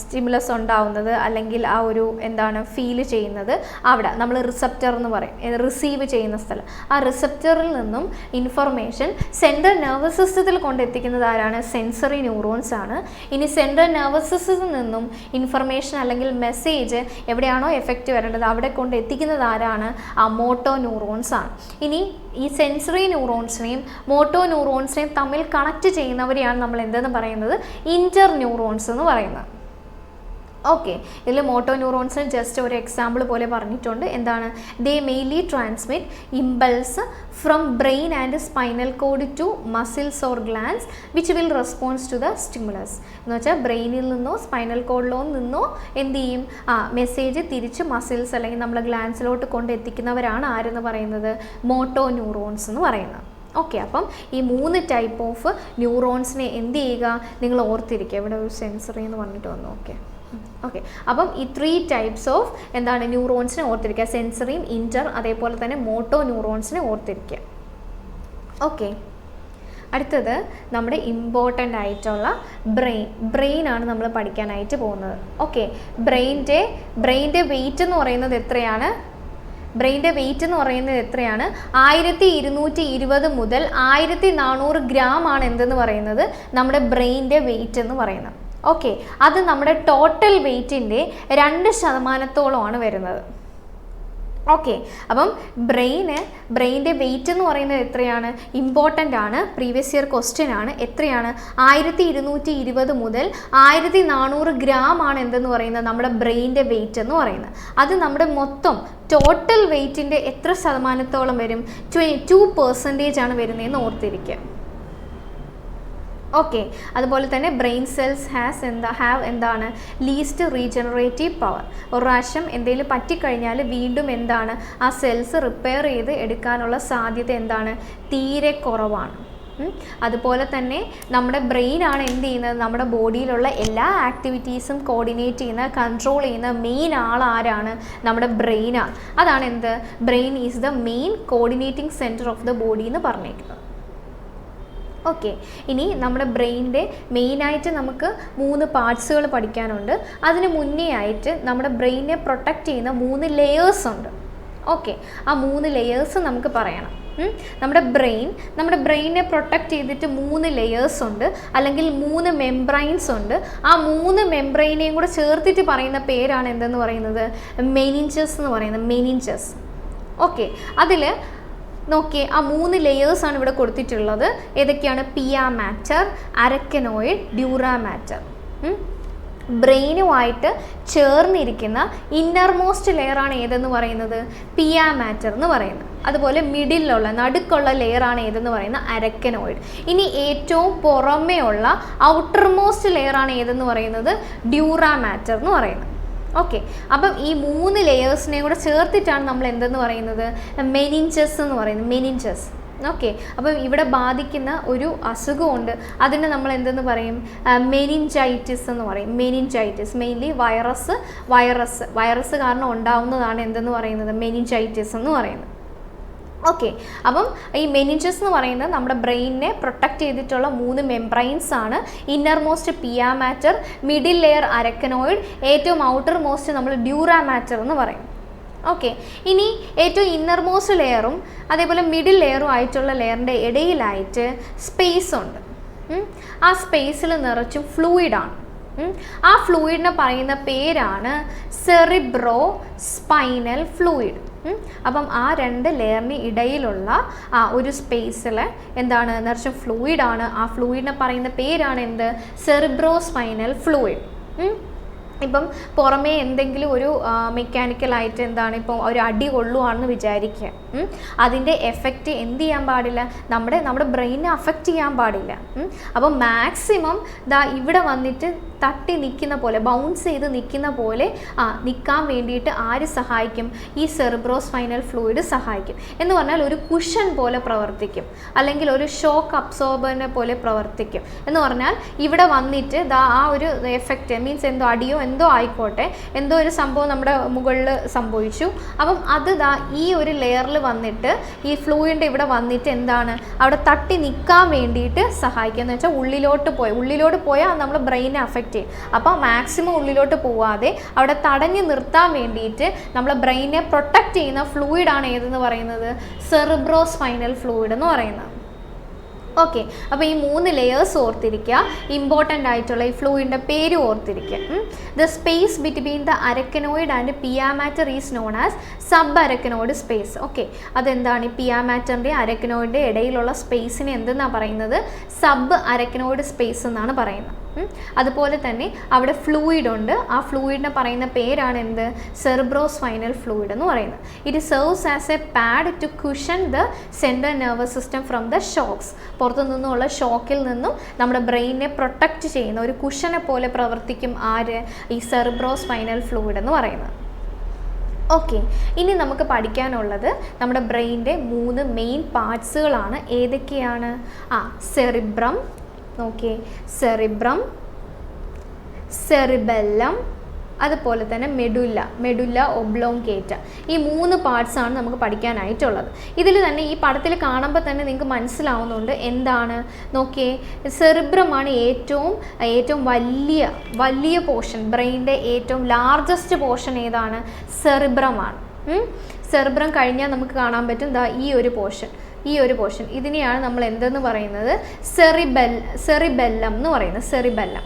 സ്റ്റിമുലസ് ഉണ്ടാവുന്നത് അല്ലെങ്കിൽ ആ ഒരു എന്താണ് ഫീൽ ചെയ്യുന്നത് അവിടെ നമ്മൾ റിസപ്റ്റർ എന്ന് പറയും, റിസീവ് ചെയ്യുന്ന സ്ഥലം. ആ റിസപ്റ്ററിൽ നിന്നും ഇൻഫർമേഷൻ സെൻട്രൽ നെർവസ് സിസ്റ്റത്തിൽ കൊണ്ടെത്തിക്കുന്നത് ആരാണ്? സെൻസറി ന്യൂറോൺസ് ആണ്. ഇനി സെൻട്രൽ നെർവസ് സിസ്റ്റത്തിൽ നിന്നും ഇൻഫർമേഷൻ അല്ലെങ്കിൽ മെസ്സേജ് എവിടെയാണോ എഫക്റ്റ് വരേണ്ടത് അവിടെ കൊണ്ടെത്തിക്കുന്നത് ആരാണ്? ആ മോട്ടോ ന്യൂറോൺസ് ആണ്. ഇനി ഈ സെൻസറി ന്യൂറോൺസിനെയും മോട്ടോ ന്യൂറോൺസിനെയും തമ്മിൽ കണക്ട് ചെയ്യുന്നവരെയാണ് നമ്മൾ എന്തെന്ന് പറയുന്നത്? ഇൻ്റർ ന്യൂറോൺസ് എന്ന് പറയുന്നത്. ഓക്കെ, ഇതിൽ മോട്ടോ ന്യൂറോൺസിന് ജസ്റ്റ് ഒരു എക്സാമ്പിൾ പോലെ പറഞ്ഞിട്ടുണ്ട്. എന്താണ്? They mainly transmit impulse from brain and spinal cord to muscles or glands which will response to the stimulus. എന്ന് വെച്ചാൽ ബ്രെയിനിൽ നിന്നോ സ്പൈനൽ കോഡിലോ നിന്നോ എന്ത് ചെയ്യും? മെസ്സേജ് തിരിച്ച് മസിൽസ് അല്ലെങ്കിൽ നമ്മുടെ ഗ്ലാൻസിലോട്ട് കൊണ്ടെത്തിക്കുന്നവരാണ് ആരെന്ന് പറയുന്നത്? മോട്ടോ ന്യൂറോൺസ് എന്ന് പറയുന്നത്. ഓക്കെ, അപ്പം ഈ 3 ടൈപ്പ് ഓഫ് ന്യൂറോൺസിനെ എന്ത് ചെയ്യുക? നിങ്ങൾ ഓർത്തിരിക്കുക. ഇവിടെ ഒരു സെൻസറി എന്ന് പറഞ്ഞിട്ട് വന്നു. ഓക്കെ, അപ്പം ഈ 3 ടൈപ്സ് ഓഫ് എന്താണ് ന്യൂറോൺസിനെ ഓർത്തിരിക്കുക. സെൻസറിയും ഇൻ്റർ അതേപോലെ തന്നെ മോട്ടോ ന്യൂറോൺസിനെ ഓർത്തിരിക്കുക. ഓക്കെ, അടുത്തത് നമ്മുടെ ഇമ്പോർട്ടൻ്റ് ആയിട്ടുള്ള ബ്രെയിനാണ് നമ്മൾ പഠിക്കാനായിട്ട് പോകുന്നത്. ഓക്കെ, ബ്രെയിൻ്റെ വെയിറ്റ് എന്ന് പറയുന്നത് എത്രയാണ്? ബ്രെയിൻ്റെ വെയിറ്റ് എന്ന് പറയുന്നത് എത്രയാണ്? 1220 മുതൽ 1400 ഗ്രാം ആണ് എന്തെന്ന് പറയുന്നത്? നമ്മുടെ ബ്രെയിൻ്റെ വെയിറ്റ് എന്ന് പറയുന്നത്. ഓക്കെ, അത് നമ്മുടെ ടോട്ടൽ വെയിറ്റിൻ്റെ 2% വരുന്നത്. ഓക്കെ, അപ്പം ബ്രെയിൻ്റെ വെയിറ്റ് എന്ന് പറയുന്നത് എത്രയാണ്? ഇമ്പോർട്ടൻ്റ് ആണ്, പ്രീവിയസ് ഇയർ ക്വസ്റ്റ്യൻ ആണ്. എത്രയാണ്? 1220 മുതൽ 1400 ഗ്രാം ആണ് എന്തെന്ന് പറയുന്നത്? നമ്മുടെ ബ്രെയിൻ്റെ വെയിറ്റ് എന്ന് പറയുന്നത്. അത് നമ്മുടെ മൊത്തം ടോട്ടൽ വെയിറ്റിൻ്റെ എത്ര ശതമാനത്തോളം വരും? 22% ആണ് വരുന്നതെന്ന് ഓർത്തിരിക്കുക. ഓക്കെ, അതുപോലെ തന്നെ ബ്രെയിൻ സെൽസ് ഹാവ് എന്താണ്? Least regenerative power. ഒരു പ്രാവശ്യം എന്തെങ്കിലും പറ്റിക്കഴിഞ്ഞാൽ വീണ്ടും എന്താണ്? ആ സെൽസ് റിപ്പയർ ചെയ്ത് എടുക്കാനുള്ള സാധ്യത എന്താണ്? തീരെ കുറവാണ്. അതുപോലെ തന്നെ നമ്മുടെ ബ്രെയിനാണ് എന്ത് ചെയ്യുന്നത്, നമ്മുടെ ബോഡിയിലുള്ള എല്ലാ ആക്ടിവിറ്റീസും കോർഡിനേറ്റ് ചെയ്യുന്ന, കൺട്രോൾ ചെയ്യുന്ന മെയിൻ ആൾ ആരാണ്, നമ്മുടെ ബ്രെയിനാണ്. അതാണ് എന്ത്, brain is the main coordinating centre of the body എന്ന് പറഞ്ഞേക്കുന്നത്. ഓക്കെ, ഇനി നമ്മുടെ ബ്രെയിനിൻ്റെ മെയിനായിട്ട് നമുക്ക് 3 പാർട്സുകൾ പഠിക്കാനുണ്ട്. അതിന് മുന്നേ ആയിട്ട് നമ്മുടെ ബ്രെയിനെ പ്രൊട്ടക്റ്റ് ചെയ്യുന്ന 3 ലെയേഴ്സ് ഉണ്ട്. ഓക്കെ, ആ 3 ലെയേഴ്സ് നമുക്ക് പറയണം. നമ്മുടെ ബ്രെയിനെ പ്രൊട്ടക്റ്റ് ചെയ്തിട്ട് 3 ലെയേഴ്സ് ഉണ്ട്, അല്ലെങ്കിൽ 3 മെംബ്രൈൻസ് ഉണ്ട്. ആ 3 മെംബ്രൈനെയും കൂടെ ചേർത്തിട്ട് പറയുന്ന പേരാണ് എന്തെന്ന് പറയുന്നത്, മെനിഞ്ചസ് എന്ന് പറയുന്നത്, മെനിഞ്ചസ്. ഓക്കെ, അതിൽ നോക്കിയേ, ആ 3 ലെയേഴ്സാണ് ഇവിടെ കൊടുത്തിട്ടുള്ളത്. ഏതൊക്കെയാണ്, Piya mater, arachnoid, dura matter. ബ്രെയിനുമായിട്ട് ചേർന്നിരിക്കുന്ന ഇന്നർമോസ്റ്റ് ലെയറാണ് ഏതെന്ന് പറയുന്നത്, പിയ മാറ്റർ എന്ന് പറയുന്നത്. അതുപോലെ മിഡിലുള്ള നടുക്കുള്ള ലെയറാണ് ഏതെന്ന് പറയുന്നത്, അരക്കനോയിഡ്. ഇനി ഏറ്റവും പുറമേ ഉള്ള ഔട്ടർമോസ്റ്റ് ലെയറാണ് ഏതെന്ന് പറയുന്നത്, ഡ്യൂറാ മാറ്റർ എന്ന് പറയുന്നത്. ഓക്കെ, അപ്പം ഈ 3 ലെയേഴ്സിനെയും കൂടെ ചേർത്തിട്ടാണ് നമ്മൾ എന്തെന്ന് പറയുന്നത്, മെനിഞ്ചസ് എന്ന് പറയുന്നത്, മെനിഞ്ചസ്. ഓക്കെ, അപ്പം ഇവിടെ ബാധിക്കുന്ന ഒരു അസുഖമുണ്ട്, അതിന് നമ്മൾ എന്തെന്ന് പറയും, മെനിഞ്ചൈറ്റിസ് എന്ന് പറയും. മെനിഞ്ചൈറ്റിസ് മെയിൻലി വൈറസ് കാരണം ഉണ്ടാവുന്നതാണ് എന്തെന്ന് പറയുന്നത്, മെനിഞ്ചൈറ്റിസ് എന്ന് പറയുന്നത്. ഓക്കെ, അപ്പം ഈ മെനിഞ്ചസ് എന്ന് പറയുന്നത് നമ്മുടെ ബ്രെയിനിനെ പ്രൊട്ടക്റ്റ് ചെയ്തിട്ടുള്ള 3 മെംബ്രൈൻസ് ആണ്. Innermost pia mater, middle layer arachnoid, ഏറ്റവും ഔട്ടർ മോസ്റ്റ് നമ്മൾ ഡ്യൂറാ മാറ്റർ എന്ന് പറയും. ഓക്കെ, ഇനി ഏറ്റവും ഇന്നർമോസ്റ്റ് ലെയറും അതേപോലെ മിഡിൽ ലെയറും ആയിട്ടുള്ള ലെയറിൻ്റെ ഇടയിലായിട്ട് സ്പേസ് ഉണ്ട്. ആ സ്പേസിൽ നിറച്ചും ഫ്ലൂയിഡാണ്. ആ ഫ്ലൂയിഡിനെ പറയുന്ന പേരാണ് സെറിബ്രോ സ്പൈനൽ ഫ്ലൂയിഡ്. അപ്പം ആ 2 ലെയറിന് ഇടയിലുള്ള ആ ഒരു സ്പേസിൽ എന്താണ്, നിറച്ചും ഫ്ലൂയിഡാണ്. ആ ഫ്ലൂയിഡിനെ പറയുന്ന പേരാണ് എന്ത്, സെറിബ്രോ സ്പൈനൽ ഫ്ലൂയിഡ്. ഇപ്പം പുറമേ എന്തെങ്കിലും ഒരു മെക്കാനിക്കലായിട്ട് എന്താണ്, ഇപ്പോൾ ഒരു അടി കൊള്ളുവാണെന്ന് വിചാരിക്കുക, അതിൻ്റെ എഫക്റ്റ് എന്ത് ചെയ്യാൻ പാടില്ല, നമ്മുടെ ബ്രെയിനെ അഫക്റ്റ് ചെയ്യാൻ പാടില്ല. അപ്പം മാക്സിമം ഇവിടെ വന്നിട്ട് തട്ടി നിൽക്കുന്ന പോലെ, ബൗൺസ് ചെയ്ത് നിൽക്കുന്ന പോലെ നിൽക്കാൻ വേണ്ടിയിട്ട് ആര് സഹായിക്കും, ഈ സെറിബ്രോ സ്പൈനൽ ഫ്ലൂയിഡ് സഹായിക്കും. എന്ന് പറഞ്ഞാൽ ഒരു കുഷൻ പോലെ പ്രവർത്തിക്കും, അല്ലെങ്കിൽ ഒരു ഷോക്ക് അബ്സോർബറിനെ പോലെ പ്രവർത്തിക്കും. എന്ന് പറഞ്ഞാൽ ഇവിടെ വന്നിട്ട് ആ ഒരു എഫക്റ്റ് മീൻസ് എന്തോ അടിയോ എന്തോ ആയിക്കോട്ടെ, എന്തോ ഒരു സംഭവം നമ്മുടെ മുകളിൽ സംഭവിച്ചു. അപ്പം അത് ഈ ഒരു ലെയറിൽ വന്നിട്ട് ഈ ഫ്ലൂയിഡിൻ്റെ ഇവിടെ വന്നിട്ട് എന്താണ്, അവിടെ തട്ടി നിൽക്കാൻ വേണ്ടിയിട്ട് സഹായിക്കുക. എന്ന് വെച്ചാൽ ഉള്ളിലോട്ട് പോയാൽ നമ്മൾ ബ്രെയിനെ അഫക്റ്റ് ചെയ്യും. അപ്പോൾ മാക്സിമം ഉള്ളിലോട്ട് പോവാതെ അവിടെ തടഞ്ഞു നിർത്താൻ വേണ്ടിയിട്ട് നമ്മൾ ബ്രെയിനെ പ്രൊട്ടക്റ്റ് ചെയ്യുന്ന ഫ്ലൂയിഡാണ് ഏതെന്ന് പറയുന്നത്, സെറിബ്രോ സ്പൈനൽ ഫ്ലൂയിഡ് എന്ന് പറയുന്നത്. ഓക്കെ, അപ്പോൾ ഈ 3 ലെയേഴ്സ് ഓർത്തിരിക്കുക. ഇമ്പോർട്ടൻ്റ് ആയിട്ടുള്ള ഈ ഫ്ലൂയിഡിൻ്റെ പേര് ഓർത്തിരിക്കുക. The space between the arachnoid and pia mater is known as subarachnoid space. Okay, അതെന്താണ്, ഈ പിയ മാറ്ററിൻ്റെ അരക്കനോയിഡിൻ്റെ ഇടയിലുള്ള സ്പേസിനെ എന്തെന്നാണ് പറയുന്നത്, സബ് അരക്കനോയിഡ് സ്പേസ് എന്നാണ് പറയുന്നത്. അതുപോലെ തന്നെ അവിടെ ഫ്ലൂയിഡ് ഉണ്ട്. ആ ഫ്ലൂയിഡിനെ പറയുന്ന പേരാണ് എന്ത്, സെറിബ്രോ സ്പൈനൽ ഫ്ലൂയിഡ് എന്ന് പറയുന്നത്. It serves as a pad to cushion the central nervous system from the shocks. പുറത്തു നിന്നുള്ള ഷോക്കിൽ നിന്നും നമ്മുടെ ബ്രെയിനെ പ്രൊട്ടക്റ്റ് ചെയ്യുന്ന ഒരു കുഷനെ പോലെ പ്രവർത്തിക്കും ആര്, ഈ സെറിബ്രോ സ്പൈനൽ ഫ്ലൂയിഡ് എന്ന് പറയുന്നത്. ഓക്കെ, ഇനി നമുക്ക് പഠിക്കാനുള്ളത് നമ്മുടെ ബ്രെയിനിൻ്റെ 3 മെയിൻ പാർട്സുകളാണ്. ഏതൊക്കെയാണ്, സെറിബ്രം, നോക്കിയേ, സെറിബ്രം, സെറിബെല്ലം, അതുപോലെ തന്നെ മെഡുല്ല ഒബ്ലോങ്കേറ്റ. ഈ 3 പാർട്സാണ് നമുക്ക് പഠിക്കാനായിട്ടുള്ളത്. ഇതിൽ തന്നെ ഈ പടത്തിൽ കാണുമ്പോൾ തന്നെ നിങ്ങൾക്ക് മനസ്സിലാവുന്നുണ്ട് എന്താണ്, നോക്കിയേ, സെറിബ്രമാണ് ഏറ്റവും വലിയ പോർഷൻ, ബ്രെയിനിൻ്റെ ഏറ്റവും ലാർജസ്റ്റ് പോർഷൻ ഏതാണ്, സെറിബ്രമാണ്. സെറിബ്രം കഴിഞ്ഞാൽ നമുക്ക് കാണാൻ പറ്റും ഈ ഒരു പോർഷൻ ഇതിനെയാണ് നമ്മൾ എന്തെന്ന് പറയുന്നത്, സെറിബെല്ലം എന്ന് പറയുന്നത്. സെറിബെല്ലം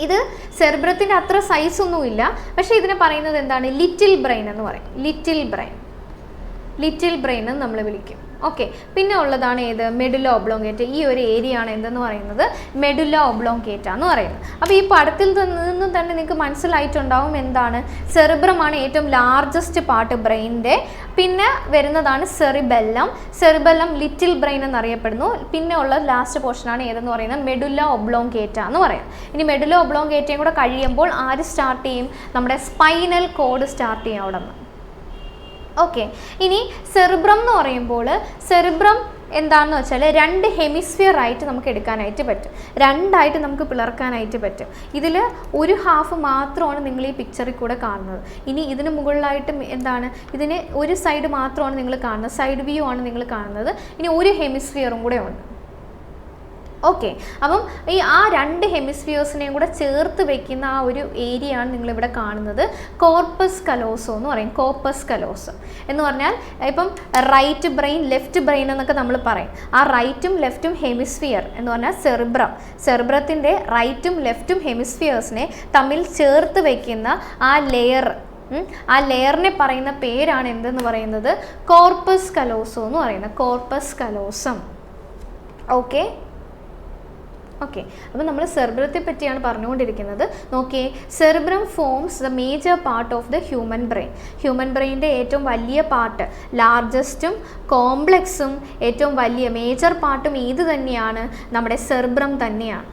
ഇത് സെറിബ്രത്തിൻ്റെ അത്ര സൈസൊന്നുമില്ല, പക്ഷേ ഇതിനെ പറയുന്നത് എന്താണ്, ലിറ്റിൽ ബ്രെയിൻ എന്ന് പറയും. ലിറ്റിൽ ബ്രെയിൻ എന്ന് നമ്മൾ വിളിക്കും. ഓക്കെ, പിന്നെ ഉള്ളതാണ് ഏത്, മെഡുല്ല ഒബ്ലോങ്കേറ്റ. ഈ ഒരു ഏരിയ ആണ് എന്തെന്ന് പറയുന്നത്, മെഡുല്ല ഒബ്ലോങ്കേറ്റ എന്ന് പറയുന്നത്. അപ്പോൾ ഈ പടത്തിൽ നിന്നും തന്നെ നിങ്ങൾക്ക് മനസ്സിലായിട്ടുണ്ടാവും എന്താണ്, സെറിബ്രമാണ് ഏറ്റവും ലാർജസ്റ്റ് പാർട്ട് ബ്രെയിനിൻ്റെ. പിന്നെ വരുന്നതാണ് സെറിബെല്ലം ലിറ്റിൽ ബ്രെയിൻ എന്നറിയപ്പെടുന്നു. പിന്നെ ഉള്ള ലാസ്റ്റ് പോർഷനാണ് ഏതെന്ന് പറയുന്നത്, മെഡുല്ല ഒബ്ലോങ്കേറ്റ എന്ന് പറയാം. ഇനി മെഡുല്ല ഒബ്ലോങ്കേറ്റയും കൂടെ കഴിയുമ്പോൾ ആര് സ്റ്റാർട്ട് ചെയ്യും, നമ്മുടെ സ്പൈനൽ കോഡ് സ്റ്റാർട്ട് ചെയ്യും അവിടെ നിന്ന്. ഓക്കെ, ഇനി സെറിബ്രം എന്ന് പറയുമ്പോൾ സെറിബ്രം എന്താണെന്ന് വെച്ചാൽ 2 ഹെമിസ്ഫിയർ ആയിട്ട് നമുക്ക് എടുക്കാനായിട്ട് പറ്റും, 2 ആയിട്ട് നമുക്ക് പിളർക്കാനായിട്ട് പറ്റും. ഇതിൽ ഒരു ഹാഫ് മാത്രമാണ് നിങ്ങൾ ഈ പിക്ചറിൽ കൂടെ കാണുന്നത്. ഇനി ഇതിന് മുകളിലായിട്ട് എന്താണ്, ഇതിന് ഒരു സൈഡ് മാത്രമാണ് നിങ്ങൾ കാണുന്നത്, സൈഡ് വ്യൂ ആണ് നിങ്ങൾ കാണുന്നത്. ഇനി ഒരു ഹെമിസ്ഫിയറും കൂടെ ഉണ്ട്. ഓക്കെ, അപ്പം ഈ ആ 2 ഹെമിസ്ഫിയേഴ്സിനെയും കൂടെ ചേർത്ത് വെക്കുന്ന ആ ഒരു ഏരിയ ആണ് നിങ്ങളിവിടെ കാണുന്നത്. കോർപ്പസ് കലോസോ എന്ന് പറയും. കോർപ്പസ് കലോസോ എന്ന് പറഞ്ഞാൽ ഇപ്പം റൈറ്റ് ബ്രെയിൻ, ലെഫ്റ്റ് ബ്രെയിൻ എന്നൊക്കെ നമ്മൾ പറയും. ആ റൈറ്റും ലെഫ്റ്റും ഹെമിസ്ഫിയർ എന്ന് പറഞ്ഞാൽ സെറിബ്രത്തിൻ്റെ റൈറ്റും ലെഫ്റ്റും ഹെമിസ്ഫിയേഴ്സിനെ തമ്മിൽ ചേർത്ത് വെക്കുന്ന ആ ലെയർ, ആ ലെയറിനെ പറയുന്ന പേരാണ് എന്തെന്ന് പറയുന്നത്, കോർപ്പസ് കലോസോ എന്ന് പറയുന്നത്. Corpus callosum. ഓക്കെ, അപ്പോൾ നമ്മൾ സെറിബ്രത്തെ പറ്റിയാണ് പറഞ്ഞുകൊണ്ടിരിക്കുന്നത്. നോക്കിയേ, cerebrum forms the major part of the human brain. Human ബ്രെയിനിൻ്റെ ഏറ്റവും വലിയ പാർട്ട്, ലാർജസ്റ്റും കോംപ്ലക്സും ഏറ്റവും വലിയ മേജർ പാർട്ടും ഏത് തന്നെയാണ്, നമ്മുടെ സെറിബ്രം തന്നെയാണ്.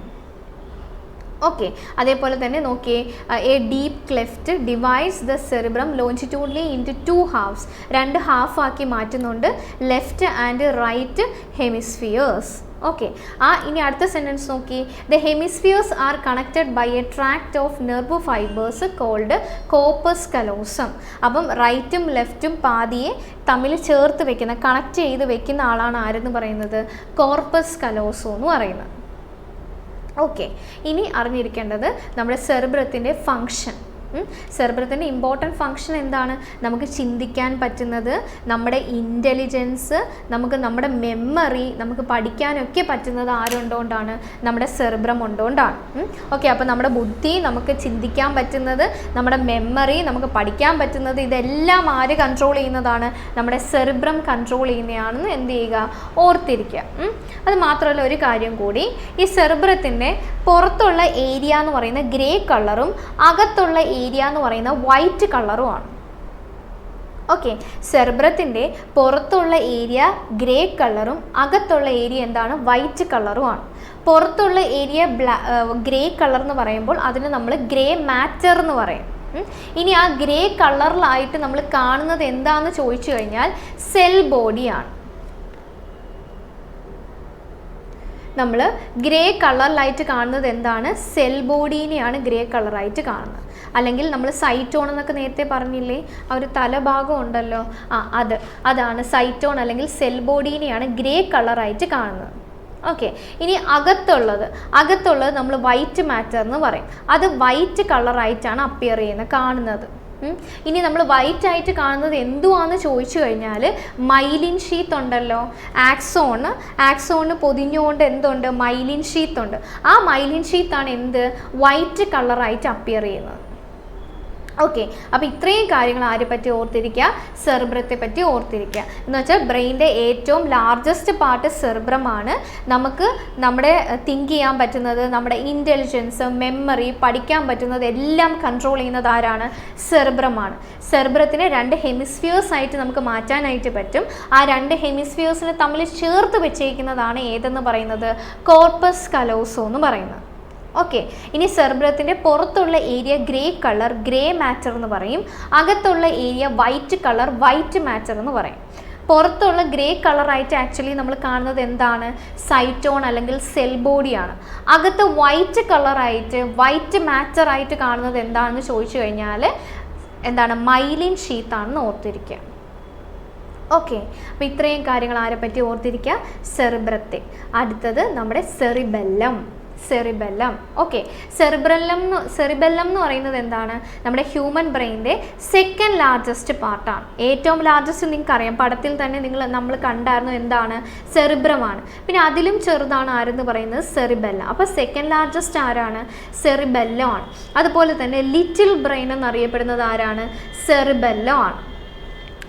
ഓക്കെ, അതേപോലെ തന്നെ നോക്കിയേ, a deep cleft divides the cerebrum longitudinally into 2 halves. 2 half ആക്കി മാറ്റുന്നുണ്ട് left and right hemispheres. Okay, ഇനി അടുത്ത സെൻറ്റൻസ് നോക്കി, the hemispheres are connected by a tract of nerve fibres called corpus callosum. അപ്പം റൈറ്റും ലെഫ്റ്റും പാതിയെ തമ്മിൽ ചേർത്ത് വെക്കുന്ന, കണക്ട് ചെയ്ത് വെക്കുന്ന ആളാണ് ആരെന്ന് പറയുന്നത്, കോർപ്പസ് കലോസോ എന്ന് പറയുന്നത്. ഓക്കെ, ഇനി അറിഞ്ഞിരിക്കേണ്ടത് നമ്മുടെ സെറിബ്രത്തിൻ്റെ ഫങ്ഷൻ. സെറിബ്രത്തിൻ്റെ ഇമ്പോർട്ടൻറ്റ് ഫങ്ഷൻ എന്താണ്, നമുക്ക് ചിന്തിക്കാൻ പറ്റുന്നത്, നമ്മുടെ ഇൻ്റലിജൻസ്, നമുക്ക് നമ്മുടെ മെമ്മറി, നമുക്ക് പഠിക്കാനൊക്കെ പറ്റുന്നത് ആരുണ്ടോണ്ടാണ്, നമ്മുടെ സെറിബ്രം ഉണ്ടോണ്ടാണ്. ഓക്കെ, അപ്പോൾ നമ്മുടെ ബുദ്ധി, നമുക്ക് ചിന്തിക്കാൻ പറ്റുന്നത്, നമ്മുടെ മെമ്മറി, നമുക്ക് പഠിക്കാൻ പറ്റുന്നത്, ഇതെല്ലാം ആര് കൺട്രോൾ ചെയ്യുന്നതാണ്, നമ്മുടെ സെറിബ്രം കൺട്രോൾ ചെയ്യുന്നതാണെന്ന് എന്ത് ചെയ്യുക, ഓർത്തിരിക്കുക. അത് മാത്രമല്ല ഒരു കാര്യം കൂടി, ഈ സെറിബ്രത്തിൻ്റെ പുറത്തുള്ള ഏരിയ എന്ന് പറയുന്ന ഗ്രേ കളറും അകത്തുള്ള ഏരിയ എന്ന് പറയുന്ന വൈറ്റ് കളറുമാണ്. ഓക്കെ, സെറിബ്രത്തിൻ്റെ പുറത്തുള്ള ഏരിയ ഗ്രേ കളറും അകത്തുള്ള ഏരിയ എന്താണ്, വൈറ്റ് കളറുമാണ്. പുറത്തുള്ള ഏരിയ ഗ്രേ കളർ എന്ന് പറയുമ്പോൾ അതിന് നമ്മൾ ഗ്രേ മാറ്റർ എന്ന് പറയും. ഇനി ആ ഗ്രേ കളറിലായിട്ട് നമ്മൾ കാണുന്നത് എന്താണെന്ന് ചോദിച്ചു കഴിഞ്ഞാൽ സെൽ ബോഡിയാണ്. നമ്മൾ ഗ്രേ കളറിലായിട്ട് കാണുന്നത് എന്താണ്, സെൽ ബോഡീനെയാണ് ഗ്രേ കളറായിട്ട് കാണുന്നത്. അല്ലെങ്കിൽ നമ്മൾ സൈറ്റോൺ എന്നൊക്കെ നേരത്തെ പറഞ്ഞില്ലേ, ആ ഒരു തലഭാഗം ഉണ്ടല്ലോ, അതാണ് സൈറ്റോൺ അല്ലെങ്കിൽ സെൽ ബോഡീനെയാണ് ഗ്രേ കളറായിട്ട് കാണുന്നത്. ഓക്കെ, ഇനി അകത്തുള്ളത് നമ്മൾ വൈറ്റ് മാറ്റർ എന്ന് പറയും. അത് വൈറ്റ് കളറായിട്ടാണ് അപ്പിയർ ചെയ്യുന്നത്, കാണുന്നത്. ഇനി നമ്മൾ വൈറ്റ് ആയിട്ട് കാണുന്നത് എന്തുവാന്ന് ചോദിച്ചു കഴിഞ്ഞാൽ മൈലിൻ ഷീത്ത് ഉണ്ടല്ലോ, ആക്സോണ് പൊതിഞ്ഞുകൊണ്ട് എന്തുണ്ട്, മൈലിൻ ഷീത്ത് ഉണ്ട്. ആ മൈലിൻ ഷീത്താണ് എന്ത്, വൈറ്റ് കളറായിട്ട് അപ്പിയർ ചെയ്യുന്നത്. ഓക്കെ, അപ്പോൾ ഇത്രയും കാര്യങ്ങൾ ആരെ പറ്റി ഓർത്തിരിക്കുക, സെറിബ്രത്തെ പറ്റി ഓർത്തിരിക്കുക. എന്ന് വെച്ചാൽ ബ്രെയിനിൻ്റെ ഏറ്റവും ലാർജസ്റ്റ് പാർട്ട് സെറിബ്രമാണ്. നമുക്ക് നമ്മുടെ തിങ്ക് ചെയ്യാൻ പറ്റുന്നത്, നമ്മുടെ ഇൻ്റലിജൻസ്, മെമ്മറി, പഠിക്കാൻ പറ്റുന്നത് എല്ലാം കൺട്രോൾ ചെയ്യുന്നത് ആരാണ്, സെറിബ്രമാണ്. സെറിബ്രത്തിനെ 2 ഹെമിസ്ഫിയേഴ്സ് ആയിട്ട് നമുക്ക് മാറ്റാനായിട്ട് പറ്റും. ആ 2 ഹെമിസ്ഫിയേഴ്സിനെ തമ്മിൽ ചേർത്ത് വെച്ചേക്കുന്നതാണ് ഏതെന്ന് പറയുന്നത്, കോർപ്പസ് കലോസോ എന്ന് പറയുന്നത്. ഓക്കെ, ഇനി സെറിബ്രത്തിൻ്റെ പുറത്തുള്ള area grey colour, grey matter എന്ന് പറയും. അകത്തുള്ള area white colour, white matter എന്ന് പറയും. പുറത്തുള്ള ഗ്രേ കളറായിട്ട് ആക്ച്വലി നമ്മൾ കാണുന്നത് എന്താണ്, സൈറ്റോൺ അല്ലെങ്കിൽ സെൽ ബോഡിയാണ്. അകത്ത് വൈറ്റ് കളറായിട്ട്, വൈറ്റ് മാറ്റർ ആയിട്ട് കാണുന്നത് എന്താണെന്ന് ചോദിച്ചു കഴിഞ്ഞാൽ എന്താണ്, മൈലിൻ ഷീത്താണെന്ന് ഓർത്തിരിക്കുക. ഓക്കെ, അപ്പോൾ ഇത്രയും കാര്യങ്ങൾ ആരെ പറ്റി ഓർത്തിരിക്കുക, സെറിബ്രത്തെ. അടുത്തത് നമ്മുടെ സെറിബെല്ലം. ഓക്കെ, സെറിബെല്ലം എന്ന് പറയുന്നത് എന്താണ്, നമ്മുടെ ഹ്യൂമൻ ബ്രെയിനിൻ്റെ സെക്കൻഡ് ലാർജസ്റ്റ് പാർട്ടാണ്. ഏറ്റവും ലാർജസ്റ്റ് നിങ്ങൾക്ക് അറിയാം, പടത്തിൽ തന്നെ നമ്മൾ കണ്ടായിരുന്നു, എന്താണ്, സെറിബ്രമാണ്. പിന്നെ അതിലും ചെറുതാണ് ആരെന്ന് പറയുന്നത്, സെറിബെല്ലം. അപ്പോൾ സെക്കൻഡ് ലാർജസ്റ്റ് ആരാണ്, സെറിബെല്ലം ആണ്. അതുപോലെ തന്നെ ലിറ്റിൽ ബ്രെയിൻ എന്നറിയപ്പെടുന്നത് ആരാണ്, സെറിബെല്ലം ആണ്.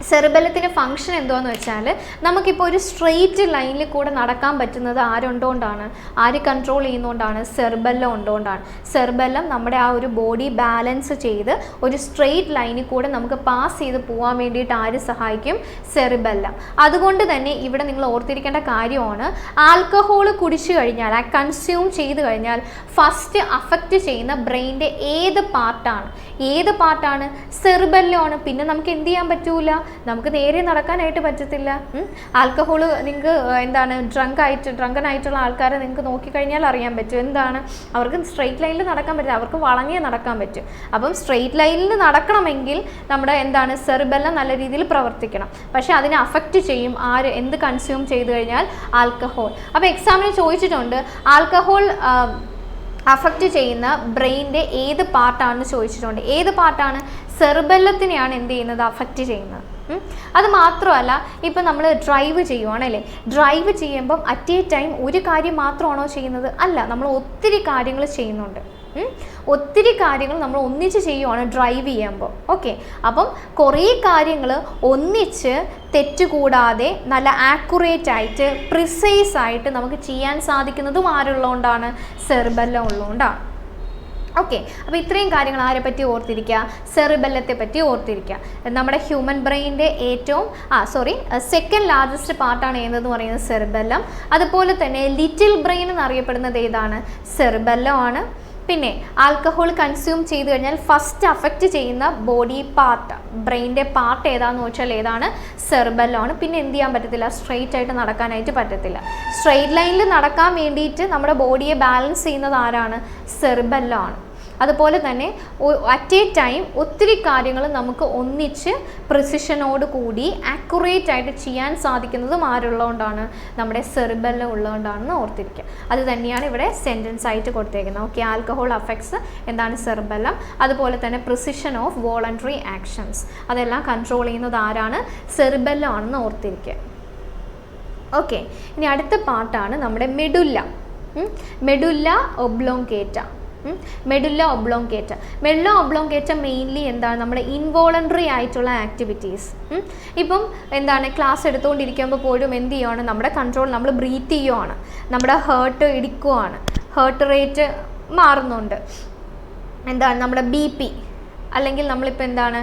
സെറിബെല്ലത്തിൻ്റെ ഫങ്ഷൻ എന്തുവാന്ന് വെച്ചാൽ, നമുക്കിപ്പോൾ ഒരു സ്ട്രെയിറ്റ് ലൈനിൽ കൂടെ നടക്കാൻ പറ്റുന്നത് ആരുണ്ടോണ്ടാണ്, ആര് കൺട്രോൾ ചെയ്യുന്നതുകൊണ്ടാണ്, സെറിബെല്ലം ഉണ്ടോണ്ടാണ്. സെറിബെല്ലം നമ്മുടെ ആ ഒരു ബോഡി ബാലൻസ് ചെയ്ത് ഒരു സ്ട്രെയിറ്റ് ലൈനിൽ കൂടെ നമുക്ക് പാസ് ചെയ്ത് പോകാൻ വേണ്ടിയിട്ട് ആര് സഹായിക്കും, സെറിബെല്ലം. അതുകൊണ്ട് തന്നെ ഇവിടെ നിങ്ങൾ ഓർത്തിരിക്കേണ്ട കാര്യമാണ്, ആൽക്കഹോൾ കുടിച്ചു കഴിഞ്ഞാൽ, കൺസ്യൂം ചെയ്ത് കഴിഞ്ഞാൽ ഫസ്റ്റ് അഫക്റ്റ് ചെയ്യുന്ന ബ്രെയിനിൻ്റെ ഏത് പാർട്ടാണ്, സെറിബെല്ലം ആണ്. പിന്നെ നമുക്ക് എന്ത് ചെയ്യാൻ പറ്റൂല, നമുക്ക് നേരെ നടക്കാനായിട്ട് പറ്റത്തില്ല. ആൽക്കഹോൾ നിങ്ങൾക്ക് എന്താണ് ഡ്രങ്കൻ ആയിട്ടുള്ള ആൾക്കാരെ നിങ്ങൾക്ക് നോക്കിക്കഴിഞ്ഞാൽ അറിയാൻ പറ്റും എന്താണ് അവർക്ക് സ്ട്രെയിറ്റ് ലൈനിൽ നടക്കാൻ പറ്റില്ല, അവർക്ക് വളഞ്ഞേ നടക്കാൻ പറ്റും. അപ്പം സ്ട്രെയിറ്റ് ലൈനിൽ നടക്കണമെങ്കിൽ നമ്മുടെ എന്താണ് സെറിബെല്ലം നല്ല രീതിയിൽ പ്രവർത്തിക്കണം. പക്ഷേ അതിനെ അഫക്റ്റ് ചെയ്യും എന്ത് കൺസ്യൂം ചെയ്ത് കഴിഞ്ഞാൽ? ആൽക്കഹോൾ. അപ്പോൾ എക്സാമിന് ചോദിച്ചിട്ടുണ്ട് ആൽക്കഹോൾ അഫക്റ്റ് ചെയ്യുന്ന ബ്രെയിനിൻ്റെ ഏത് പാർട്ടാണെന്ന് ചോദിച്ചിട്ടുണ്ട്. ഏത് പാർട്ടാണ്? സെറിബെല്ലത്തിനെയാണ് എന്ത് ചെയ്യുന്നത്? അഫക്റ്റ് ചെയ്യുന്നത്. അത് മാത്രമല്ല, ഇപ്പം നമ്മൾ ഡ്രൈവ് ചെയ്യുവാണല്ലേ, ഡ്രൈവ് ചെയ്യുമ്പം അറ്റ് എ ടൈം ഒരു കാര്യം മാത്രമാണോ ചെയ്യുന്നത്? അല്ല, നമ്മൾ ഒത്തിരി കാര്യങ്ങൾ ചെയ്യുന്നുണ്ട്. ഒത്തിരി കാര്യങ്ങൾ നമ്മൾ ഒന്നിച്ച് ചെയ്യുവാണ് ഡ്രൈവ് ചെയ്യുമ്പോൾ. ഓക്കെ, അപ്പം കുറേ കാര്യങ്ങൾ ഒന്നിച്ച് തെറ്റുകൂടാതെ നല്ല ആക്യുറേറ്റ് ആയിട്ട് പ്രിസൈസ് ആയിട്ട് നമുക്ക് ചെയ്യാൻ സാധിക്കുന്നതും ആരുള്ളതുകൊണ്ടാണ്? സെറിബെല്ലം ഉള്ളതുകൊണ്ടാണ്. ഓക്കെ, അപ്പോൾ ഇത്രയും കാര്യങ്ങൾ ആരെ പറ്റി ഓർത്തിരിക്കുക? സെറിബെല്ലത്തെ പറ്റി ഓർത്തിരിക്കുക. നമ്മുടെ ഹ്യൂമൻ ബ്രെയിനിൻ്റെ ഏറ്റവും സെക്കൻഡ് ലാർജസ്റ്റ് പാർട്ടാണ് ഏതെന്ന് പറയുന്നത്? സെറിബെല്ലം. അതുപോലെ തന്നെ ലിറ്റിൽ ബ്രെയിൻ എന്നറിയപ്പെടുന്നത് ഏതാണ്? സെറിബെല്ലം ആണ്. പിന്നെ ആൽക്കഹോൾ കൺസ്യൂം ചെയ്ത് കഴിഞ്ഞാൽ ഫസ്റ്റ് അഫക്റ്റ് ചെയ്യുന്ന ബോഡി പാർട്ട്, ബ്രെയിനിൻ്റെ പാർട്ട് ഏതാണെന്ന് വെച്ചാൽ ഏതാണ്? സെറിബെല്ലം ആണ്. പിന്നെ എന്ത് ചെയ്യാൻ പറ്റത്തില്ല? സ്ട്രെയിറ്റ് ആയിട്ട് നടക്കാനായിട്ട് പറ്റത്തില്ല. സ്ട്രെയിറ്റ് ലൈനിൽ നടക്കാൻ വേണ്ടിയിട്ട് നമ്മുടെ ബോഡിയെ ബാലൻസ് ചെയ്യുന്നത് ആരാണ്? സെറിബെല്ലം ആണ്. അതുപോലെ തന്നെ അറ്റ് എ ടൈം ഒത്തിരി കാര്യങ്ങൾ നമുക്ക് ഒന്നിച്ച് പ്രിസിഷനോട് കൂടി ആക്യുറേറ്റ് ആയിട്ട് ചെയ്യാൻ സാധിക്കുന്നതും ആരുള്ളതുകൊണ്ടാണ്? നമ്മുടെ സെറിബെല്ലം ഉള്ളതുകൊണ്ടാണെന്ന് ഓർത്തിരിക്കുക. അത് തന്നെയാണ് ഇവിടെ സെൻറ്റൻസ് ആയിട്ട് കൊടുത്തേക്കുന്നത്. ഓക്കെ, ആൽക്കഹോൾ അഫക്ട്സ് എന്താണ്? സെറിബെല്ലം. അതുപോലെ തന്നെ പ്രിസിഷൻ ഓഫ് വോളണ്ടറി ആക്ഷൻസ് അതെല്ലാം കൺട്രോൾ ചെയ്യുന്നത് ആരാണ്? സെറിബെല്ലം ആണെന്ന് ഓർത്തിരിക്കുക. ഓക്കെ, ഇനി അടുത്ത പാർട്ടാണ് നമ്മുടെ medulla. Medulla oblongata. Medulla oblongata mainly എന്താണ്? നമ്മുടെ ഇൻവോളണ്ടറി ആയിട്ടുള്ള ആക്ടിവിറ്റീസ്. ഇപ്പം എന്താണ് ക്ലാസ് എടുത്തുകൊണ്ടിരിക്കുമ്പോൾ പോലും എന്ത് ചെയ്യുവാണ്? നമ്മുടെ കൺട്രോൾ, നമ്മൾ ബ്രീത്ത് ചെയ്യുവാണ്, നമ്മുടെ ഹേർട്ട് ഇടിക്കുവാണ്, ഹേർട്ട് റേറ്റ് മാറുന്നുണ്ട്, എന്താണ് നമ്മുടെ BP, അല്ലെങ്കിൽ നമ്മളിപ്പോൾ എന്താണ്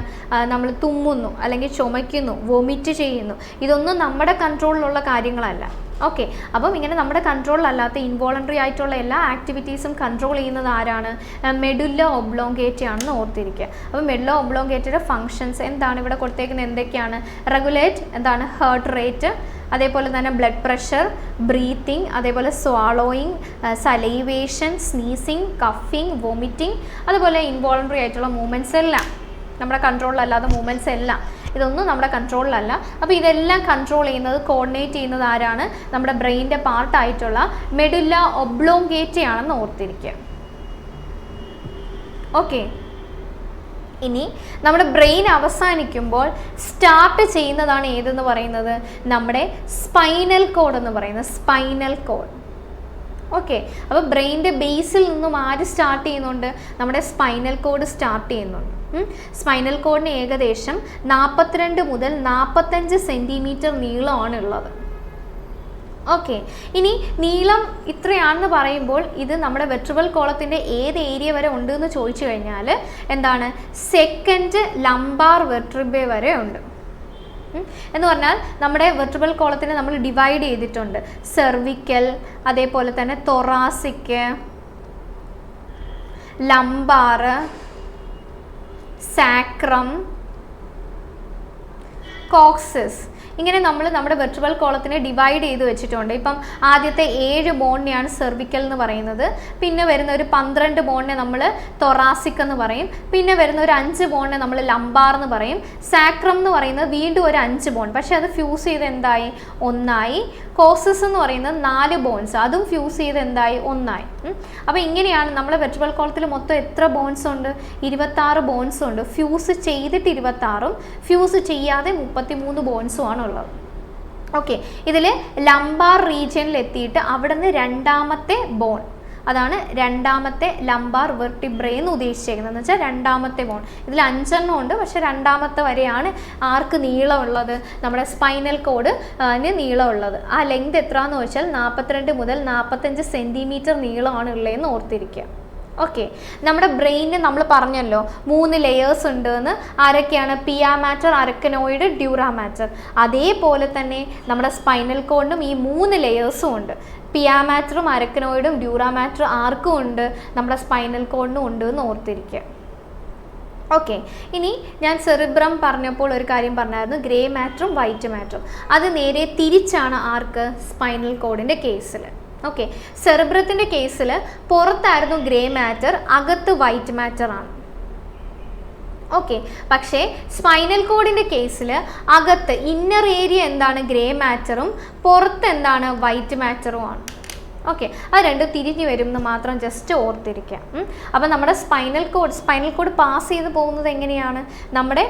നമ്മൾ തുമ്മുന്നു, അല്ലെങ്കിൽ ചുമയ്ക്കുന്നു, വൊമിറ്റ് ചെയ്യുന്നു. ഇതൊന്നും നമ്മുടെ കൺട്രോളിലുള്ള കാര്യങ്ങളല്ല. ഓക്കെ, അപ്പം ഇങ്ങനെ നമ്മുടെ കൺട്രോളിലല്ലാത്ത ഇൻവോളണ്ടറി ആയിട്ടുള്ള എല്ലാ ആക്ടിവിറ്റീസും കൺട്രോൾ ചെയ്യുന്നത് ആരാണ്? മെഡുല്ല ഒബ്ലോങ്കേറ്റ ആണെന്ന് ഓർത്തിരിക്കുക. അപ്പോൾ മെഡുല്ല ഒബ്ലോങ്കേറ്റയുടെ ഫങ്ഷൻസ് എന്താണ് ഇവിടെ കൊടുത്തേക്കുന്നത്? എന്തൊക്കെയാണ്? റെഗുലേറ്റ് എന്താണ്? ഹേർട്ട് റേറ്റ്, അതേപോലെ തന്നെ ബ്ലഡ് പ്രഷർ, ബ്രീത്തിങ്, അതേപോലെ സ്വാളോയിങ്, സലൈവേഷൻ, സ്നീസിങ്, കഫിങ്, വൊമിറ്റിംഗ്, അതുപോലെ ഇൻവോളണ്ടറി ആയിട്ടുള്ള മൂവ്മെൻറ്റ്സ് എല്ലാം നമ്മുടെ കൺട്രോളിലല്ലാത്ത മൂവ്മെൻറ്റ്സ് എല്ലാം, ഇതൊന്നും നമ്മുടെ കൺട്രോളിലല്ല. അപ്പോൾ ഇതെല്ലാം കൺട്രോൾ ചെയ്യുന്നത്, കോർഡിനേറ്റ് ചെയ്യുന്നത് ആരാണ്? നമ്മുടെ ബ്രെയിനിൻ്റെ പാർട്ടായിട്ടുള്ള മെഡുല്ല ഒബ്ലോങ്കേറ്റ ആണെന്ന് ഓർത്തിരിക്കുക. ഓക്കെ, ഇനി നമ്മുടെ ബ്രെയിൻ അവസാനിക്കുമ്പോൾ സ്റ്റാർട്ട് ചെയ്യുന്നതാണ് ഏതെന്ന് പറയുന്നത്? നമ്മുടെ സ്പൈനൽ കോഡ് എന്ന് പറയുന്നത്. Spinal cord. ഓക്കെ, അപ്പോൾ ബ്രെയിനിൻ്റെ ബേസിൽ നിന്നും ആര് സ്റ്റാർട്ട് ചെയ്യുന്നുണ്ട്? നമ്മുടെ സ്പൈനൽ കോഡ് സ്റ്റാർട്ട് ചെയ്യുന്നുണ്ട്. സ്പൈനൽ കോഡിന് ഏകദേശം 42 മുതൽ 45 സെൻറ്റിമീറ്റർ നീളമാണ് ഉള്ളത്. ഓക്കെ, ഇനി നീളം ഇത്രയാണെന്ന് പറയുമ്പോൾ ഇത് നമ്മുടെ വെർട്ടിബ്രൽ കോളത്തിൻ്റെ ഏത് ഏരിയ വരെ ഉണ്ട് എന്ന് ചോദിച്ചു കഴിഞ്ഞാൽ എന്താണ്? സെക്കൻഡ് ലംബാർ വെർട്ടിബ്രേ വരെ ഉണ്ട്. എന്ന് പറഞ്ഞാൽ നമ്മുടെ വെർട്ടിബ്രൽ കോളത്തിനെ നമ്മൾ ഡിവൈഡ് ചെയ്തിട്ടുണ്ട്. സെർവിക്കൽ, അതേപോലെ തന്നെ തൊറാസിക്, ലംബാർ, സാക്രം, കോക്സസ്, ഇങ്ങനെ നമ്മൾ നമ്മുടെ വെർട്ടിബ്രൽ കോളത്തിനെ ഡിവൈഡ് ചെയ്ത് വെച്ചിട്ടുണ്ട്. ഇപ്പം ആദ്യത്തെ 7 ബോണിനെയാണ് സെർവിക്കൽ എന്ന് പറയുന്നത്, പിന്നെ വരുന്ന ഒരു 12 ബോണിനെ നമ്മൾ തൊറാസിക് എന്ന് പറയും, പിന്നെ വരുന്ന ഒരു 5 ബോണിനെ നമ്മൾ ലംബാർ എന്ന് പറയും. സാക്രം എന്ന് പറയുന്നത് വീണ്ടും ഒരു 5 ബോൺ, പക്ഷേ അത് ഫ്യൂസ് ചെയ്ത് എന്തായി? ഒന്നായി. കോസസ് എന്ന് പറയുന്നത് 4 ബോൺസ്, അതും ഫ്യൂസ് ചെയ്ത് എന്തായി? ഒന്നായി. അപ്പോൾ ഇങ്ങനെയാണ് നമ്മുടെ വെർട്ടിബ്രൽ കോളത്തിൽ മൊത്തം എത്ര ബോൺസ് ഉണ്ട്? 26 ബോൺസ് ഉണ്ട്. ഫ്യൂസ് ചെയ്തിട്ട് 26ഉം ഫ്യൂസ് ചെയ്യാതെ 33 ബോൺസും ആണ് ഉള്ളത്. ഓക്കെ, ഇതിൽ ലംബാർ റീജിയനിൽ എത്തിയിട്ട് അവിടെ നിന്ന് രണ്ടാമത്തെ ബോൺ, അതാണ് രണ്ടാമത്തെ ലംബാർ വെർട്ടിബ്രേ എന്ന് ഉദ്ദേശിച്ചേക്കുന്നത്. എന്ന് വെച്ചാൽ രണ്ടാമത്തെ ബോൺ. ഇതിൽ 5 എണ്ണം ഉണ്ട്, പക്ഷേ രണ്ടാമത്തെ വരെയാണ് ആർക്ക് നീളമുള്ളത്? നമ്മുടെ സ്പൈനൽ കോഡ് നീളമുള്ളത്. ആ ലെങ്ത് എത്രയാണെന്ന് വെച്ചാൽ 42 മുതൽ 45 സെൻറ്റിമീറ്റർ നീളമാണ് ഉള്ളതെന്ന് ഓർത്തിരിക്കുക. ഓക്കെ, നമ്മുടെ ബ്രെയിനിന് നമ്മൾ പറഞ്ഞല്ലോ 3 ലെയേഴ്സ് ഉണ്ട് എന്ന്. ആരൊക്കെയാണ്? Pia mater, arachnoid, dura mater. അതേപോലെ തന്നെ നമ്മുടെ സ്പൈനൽ കോഡിനും ഈ 3 ലെയേഴ്സും ഉണ്ട്. പിയ മാറ്ററും അരക്കനോയിഡും ഡ്യൂറാ മാറ്റർ ആർക്കും ഉണ്ട്? നമ്മുടെ സ്പൈനൽ കോഡിനും ഉണ്ട് എന്ന് ഓർത്തിരിക്കുക. ഓക്കെ, ഇനി ഞാൻ സെറിബ്രം പറഞ്ഞപ്പോൾ ഒരു കാര്യം പറഞ്ഞായിരുന്നു, ഗ്രേ മാറ്ററും വൈറ്റ് മാറ്ററും. അത് നേരെ തിരിച്ചാണ് ആർക്ക്? സ്പൈനൽ കോഡിൻ്റെ കേസിൽ. ഓക്കെ, സെറിബ്രത്തിൻ്റെ കേസിൽ പുറത്തായിരുന്നു ഗ്രേ മാറ്റർ, അകത്ത് വൈറ്റ് മാറ്റർ ആണ്. ഓക്കെ, പക്ഷേ സ്പൈനൽ കോഡിൻ്റെ കേസിൽ അകത്ത് ഇന്നർ ഏരിയ എന്താണ്? ഗ്രേ മാറ്ററും പുറത്ത് എന്താണ്? വൈറ്റ് മാറ്ററും ആണ്. ഓക്കെ, അത് രണ്ടും തിരിഞ്ഞു വരും എന്ന് മാത്രം ജസ്റ്റ് ഓർത്തിരിക്കാം. അപ്പം നമ്മുടെ സ്പൈനൽ കോഡ് പാസ് ചെയ്ത് പോകുന്നത് എങ്ങനെയാണ്? നമ്മുടെ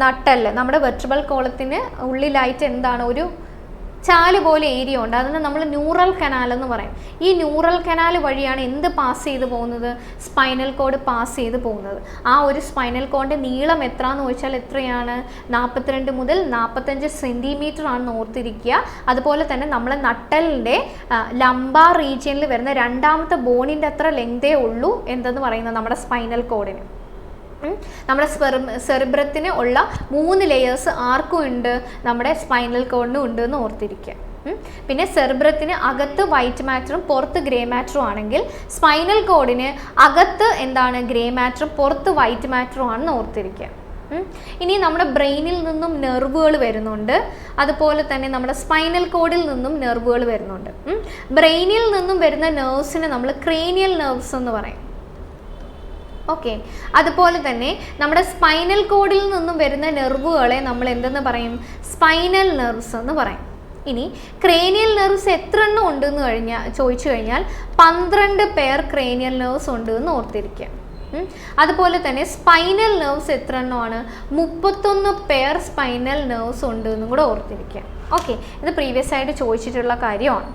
നട്ടെല്ല്, നമ്മുടെ വെർട്ടിബ്രൽ കോളത്തിന് ഉള്ളിലായിട്ട് എന്താണ്? ഒരു ചാല് പോലെ ഏരിയ ഉണ്ട്, അതിന് നമ്മൾ ന്യൂറൽ കനാൽ എന്ന് പറയും. ഈ ന്യൂറൽ കനാൽ വഴിയാണ് എന്ത് പാസ് ചെയ്ത് പോകുന്നത്? സ്പൈനൽ കോഡ് പാസ് ചെയ്ത് പോകുന്നത്. ആ ഒരു സ്പൈനൽ കോഡിൻ്റെ നീളം എത്രയെന്ന് ചോദിച്ചാൽ എത്രയാണ്? 42 മുതൽ 45 സെൻറ്റിമീറ്റർ ആണെന്ന് ഓർത്തിരിക്കുക. അതുപോലെ തന്നെ നമ്മളെ നട്ടലിൻ്റെ ലംബാർ റീജിയനിൽ വരുന്ന രണ്ടാമത്തെ ബോണിൻ്റെ അത്ര ലെങ്തേ ഉള്ളൂ എന്തെന്ന് പറയുന്നത് നമ്മുടെ സ്പൈനൽ കോഡിന്. നമ്മുടെ സെറിബ്രത്തിന് ഉള്ള 3 ലെയേഴ്സ് ആർക്കും ഉണ്ട്? നമ്മുടെ സ്പൈനൽ കോഡിനും ഉണ്ട് എന്ന് ഓർത്തിരിക്കുക. പിന്നെ സെറിബ്രത്തിന് അകത്ത് വൈറ്റ് മാറ്ററും പുറത്ത് ഗ്രേ മാറ്ററും ആണെങ്കിൽ സ്പൈനൽ കോഡിന് അകത്ത് എന്താണ്? ഗ്രേ മാറ്ററും പുറത്ത് വൈറ്റ് മാറ്ററും ആണെന്ന് ഓർത്തിരിക്കുക. ഇനി നമ്മുടെ ബ്രെയിനിൽ നിന്നും നെർവുകൾ വരുന്നുണ്ട്, അതുപോലെ തന്നെ നമ്മുടെ സ്പൈനൽ കോഡിൽ നിന്നും നെർവുകൾ വരുന്നുണ്ട്. ബ്രെയിനിൽ നിന്നും വരുന്ന നെർവ്സിനെ നമ്മൾ ക്രേനിയൽ നെർവ്സ് എന്ന് പറയും. ഓക്കെ, അതുപോലെ തന്നെ നമ്മുടെ സ്പൈനൽ കോഡിൽ നിന്നും വരുന്ന നെർവുകളെ നമ്മൾ എന്തെന്ന് പറയും? സ്പൈനൽ നെർവ്സ് എന്ന് പറയും. ഇനി ക്രേനിയൽ നെർവ്സ് എത്ര എണ്ണം ഉണ്ടെന്ന് ചോദിച്ചു കഴിഞ്ഞാൽ 12 പെയർ ക്രേനിയൽ നെർവ്സ് ഉണ്ട് എന്ന് ഓർത്തിരിക്കുക. അതുപോലെ തന്നെ സ്പൈനൽ നെർവ്സ് എത്ര എണ്ണമാണ്? 31 പെയർ സ്പൈനൽ നെർവ്സ് ഉണ്ട് എന്നും കൂടെ ഓർത്തിരിക്കുക. ഓക്കെ, ഇത് പ്രീവിയസ് ആയിട്ട് ചോദിച്ചിട്ടുള്ള കാര്യമാണ്.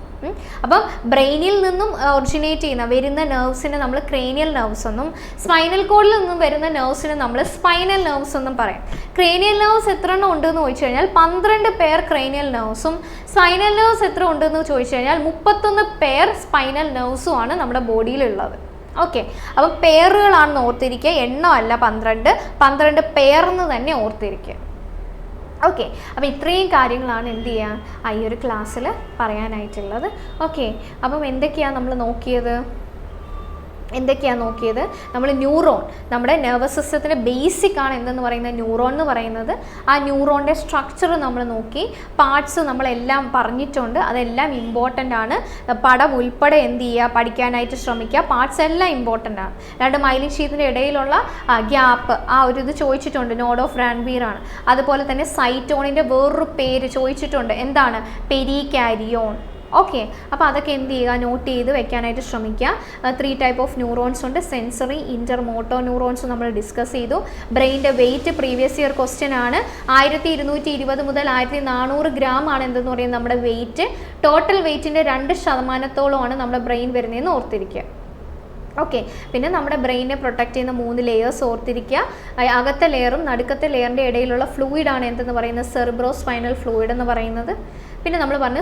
അപ്പം ബ്രെയിനിൽ നിന്നും ഒറിജിനേറ്റ് വരുന്ന നെർവ്സിനെ നമ്മൾ ക്രേനിയൽ നെർവ്സ് എന്നും സ്പൈനൽ കോഡിൽ നിന്നും വരുന്ന നെർവ്സിനെ നമ്മൾ സ്പൈനൽ നെർവ്സ് എന്നും പറയും. ക്രേനിയൽ നെർവ്സ് എത്ര എണ്ണം ഉണ്ടെന്ന് ചോദിച്ചു കഴിഞ്ഞാൽ 12 പെയർ ക്രേനിയൽ നെർവ്സും സ്പൈനൽ നെർവ്സ് എത്ര ഉണ്ടെന്ന് ചോദിച്ചു കഴിഞ്ഞാൽ 31 പെയർ സ്പൈനൽ നെർവ്സും ആണ് നമ്മുടെ ബോഡിയിലുള്ളത്. ഓക്കെ, അപ്പം പെയറുകളാണെന്ന് ഓർത്തിരിക്കുക, എണ്ണമല്ല 12 പെയർ എന്ന് തന്നെ ഓർത്തിരിക്കുക. ഓക്കെ, അപ്പോൾ ഇത്രയും കാര്യങ്ങളാണ് എന്ത് ചെയ്യുക ഈ ഒരു ക്ലാസ്സിൽ പറയാനായിട്ടുള്ളത്. ഓക്കെ, അപ്പം എന്തൊക്കെയാണ് നമ്മൾ നോക്കിയത്? നമ്മൾ ന്യൂറോൺ, നമ്മുടെ നെർവസ് സിസ്റ്റത്തിൻ്റെ ബേസിക് ആണ് എന്തെന്ന് പറയുന്നത്? ന്യൂറോൺ എന്ന് പറയുന്നത്. ആ ന്യൂറോണിൻ്റെ സ്ട്രക്ചർ നമ്മൾ നോക്കി, പാർട്സ് നമ്മളെല്ലാം പറഞ്ഞിട്ടുണ്ട്, അതെല്ലാം ഇമ്പോർട്ടൻ്റ് ആണ്. പടം ഉൾപ്പെടെ എന്ത് ചെയ്യുക? പഠിക്കാനായിട്ട് ശ്രമിക്കുക. പാർട്സ് എല്ലാം ഇമ്പോർട്ടൻ്റ് ആണ്. 2 മൈലിൻ ഷീറ്റിൻ്റെ ഇടയിലുള്ള ഗ്യാപ്പ്, ആ ഒരു ഇത് ചോദിച്ചിട്ടുണ്ട്, നോഡ് ഓഫ് റാൻബീർ ആണ്. അതുപോലെ തന്നെ സൈറ്റോണിൻ്റെ വേറൊരു പേര് ചോദിച്ചിട്ടുണ്ട്, എന്താണ്? പെരികാരിയോൺ. ഓക്കെ, അപ്പോൾ അതൊക്കെ എന്ത് ചെയ്യുക? നോട്ട് ചെയ്ത് വെക്കാനായിട്ട് ശ്രമിക്കുക. 3 ടൈപ്പ് ഓഫ് ന്യൂറോൺസ് ഉണ്ട്. സെൻസറി, ഇൻ്റർ മോട്ടോർ ന്യൂറോൺസ് നമ്മൾ ഡിസ്കസ് ചെയ്തു. ബ്രെയിൻ്റെ വെയിറ്റ് പ്രീവിയസ് ഇയർ ക്വസ്റ്റ്യൻ ആണ്. 1220 മുതൽ 1400 ഗ്രാം ആണ് എന്തെന്ന് പറയുന്നത് നമ്മുടെ വെയിറ്റ്. ടോട്ടൽ വെയിറ്റിൻ്റെ 2% നമ്മുടെ ബ്രെയിൻ വരുന്നതെന്ന് ഓർത്തിരിക്കുക. ഓക്കെ, പിന്നെ നമ്മുടെ ബ്രെയിനെ പ്രൊട്ടക്റ്റ് ചെയ്യുന്ന 3 ലെയേഴ്സ് ഓർത്തിരിക്കുക. അകത്തെ ലെയറും നടുക്കത്തെ ലെയറിൻ്റെ ഇടയിലുള്ള ഫ്ലൂയിഡാണ് എന്തെന്ന് പറയുന്നത്? സെറിബ്രോ സ്പൈനൽ ഫ്ലൂയിഡ് എന്ന് പറയുന്നത്. പിന്നെ നമ്മൾ പറഞ്ഞ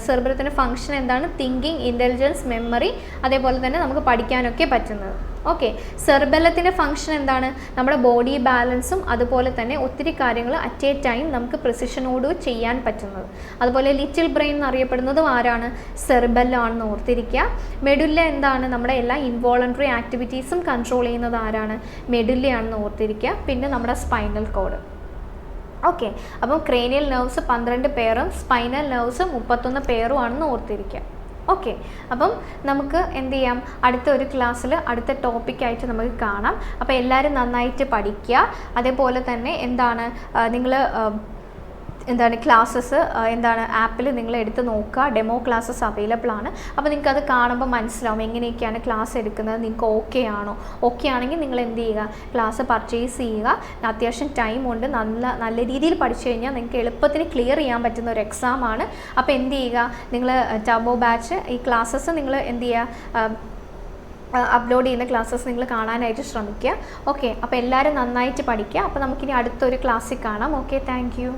സെറിബ്രത്തിൻ്റെ ഫംഗ്ഷൻ എന്താണ്? തിങ്കിങ്, ഇൻ്റലിജൻസ്, മെമ്മറി, അതേപോലെ തന്നെ നമുക്ക് പഠിക്കാനൊക്കെ പറ്റുന്നത്. ഓക്കെ, സെറിബെല്ലത്തിൻ്റെ ഫംഗ്ഷൻ എന്താണ്? നമ്മുടെ ബോഡി ബാലൻസും അതുപോലെ തന്നെ ഒത്തിരി കാര്യങ്ങൾ അറ്റ് എ ടൈം നമുക്ക് പ്രിസിഷനോട് ചെയ്യാൻ പറ്റുന്നത്. അതുപോലെ ലിറ്റിൽ ബ്രെയിൻ എന്നറിയപ്പെടുന്നതും ആരാണ്? സെറിബെല്ലം ആണെന്ന് ഓർത്തിരിക്കുക. മെഡുല്ല എന്താണ്? നമ്മുടെ എല്ലാ ഇൻവോളണ്ടറി ആക്ടിവിറ്റീസും കൺട്രോൾ ചെയ്യുന്നത് ആരാണ്? മെഡുല്ലയാണെന്ന് ഓർത്തിരിക്കുക. പിന്നെ നമ്മുടെ സ്പൈനൽ കോഡ്. ഓക്കെ, അപ്പം ക്രേനിയൽ നെർവ്സ് 12 പെയറും സ്പൈനൽ നെർവ്സ് 31 പെയറും ആണെന്ന് ഓർത്തിരിക്കുക. ഓക്കെ, അപ്പം നമുക്ക് എന്ത് ചെയ്യാം? അടുത്ത ഒരു ക്ലാസ്സിൽ അടുത്ത ടോപ്പിക്കായിട്ട് നമുക്ക് കാണാം. അപ്പോൾ എല്ലാവരും നന്നായിട്ട് പഠിക്കുക. അതേപോലെ തന്നെ എന്താണ് നിങ്ങൾ ക്ലാസ്സസ് ആപ്പിൽ നിങ്ങൾ എടുത്ത് നോക്കുക. ഡെമോ ക്ലാസ്സസ് അവൈലബിൾ ആണ്. അപ്പോൾ നിങ്ങൾക്ക് അത് കാണുമ്പോൾ മനസ്സിലാവും എങ്ങനെയൊക്കെയാണ് ക്ലാസ് എടുക്കുന്നത്. നിങ്ങൾക്ക് ഓക്കെ ആണോ? ഓക്കെ ആണെങ്കിൽ നിങ്ങൾ എന്ത് ചെയ്യുക? ക്ലാസ് പർച്ചേസ് ചെയ്യുക. അത്യാവശ്യം ടൈമുണ്ട്. നല്ല രീതിയിൽ പഠിച്ചു കഴിഞ്ഞാൽ നിങ്ങൾക്ക് എളുപ്പത്തിന് ക്ലിയർ ചെയ്യാൻ പറ്റുന്ന ഒരു എക്സാമാണ്. അപ്പോൾ എന്ത് ചെയ്യുക? നിങ്ങൾ ടർബോ ബാച്ച് ഈ ക്ലാസ്സസ് നിങ്ങൾ എന്ത് ചെയ്യുക? അപ്ലോഡ് ചെയ്യുന്ന ക്ലാസ്സസ് നിങ്ങൾ കാണാനായിട്ട് ശ്രമിക്കുക. ഓക്കെ, അപ്പോൾ എല്ലാവരും നന്നായിട്ട് പഠിക്കുക. അപ്പോൾ നമുക്കിനി അടുത്തൊരു ക്ലാസ്സിൽ കാണാം. Okay, thank you.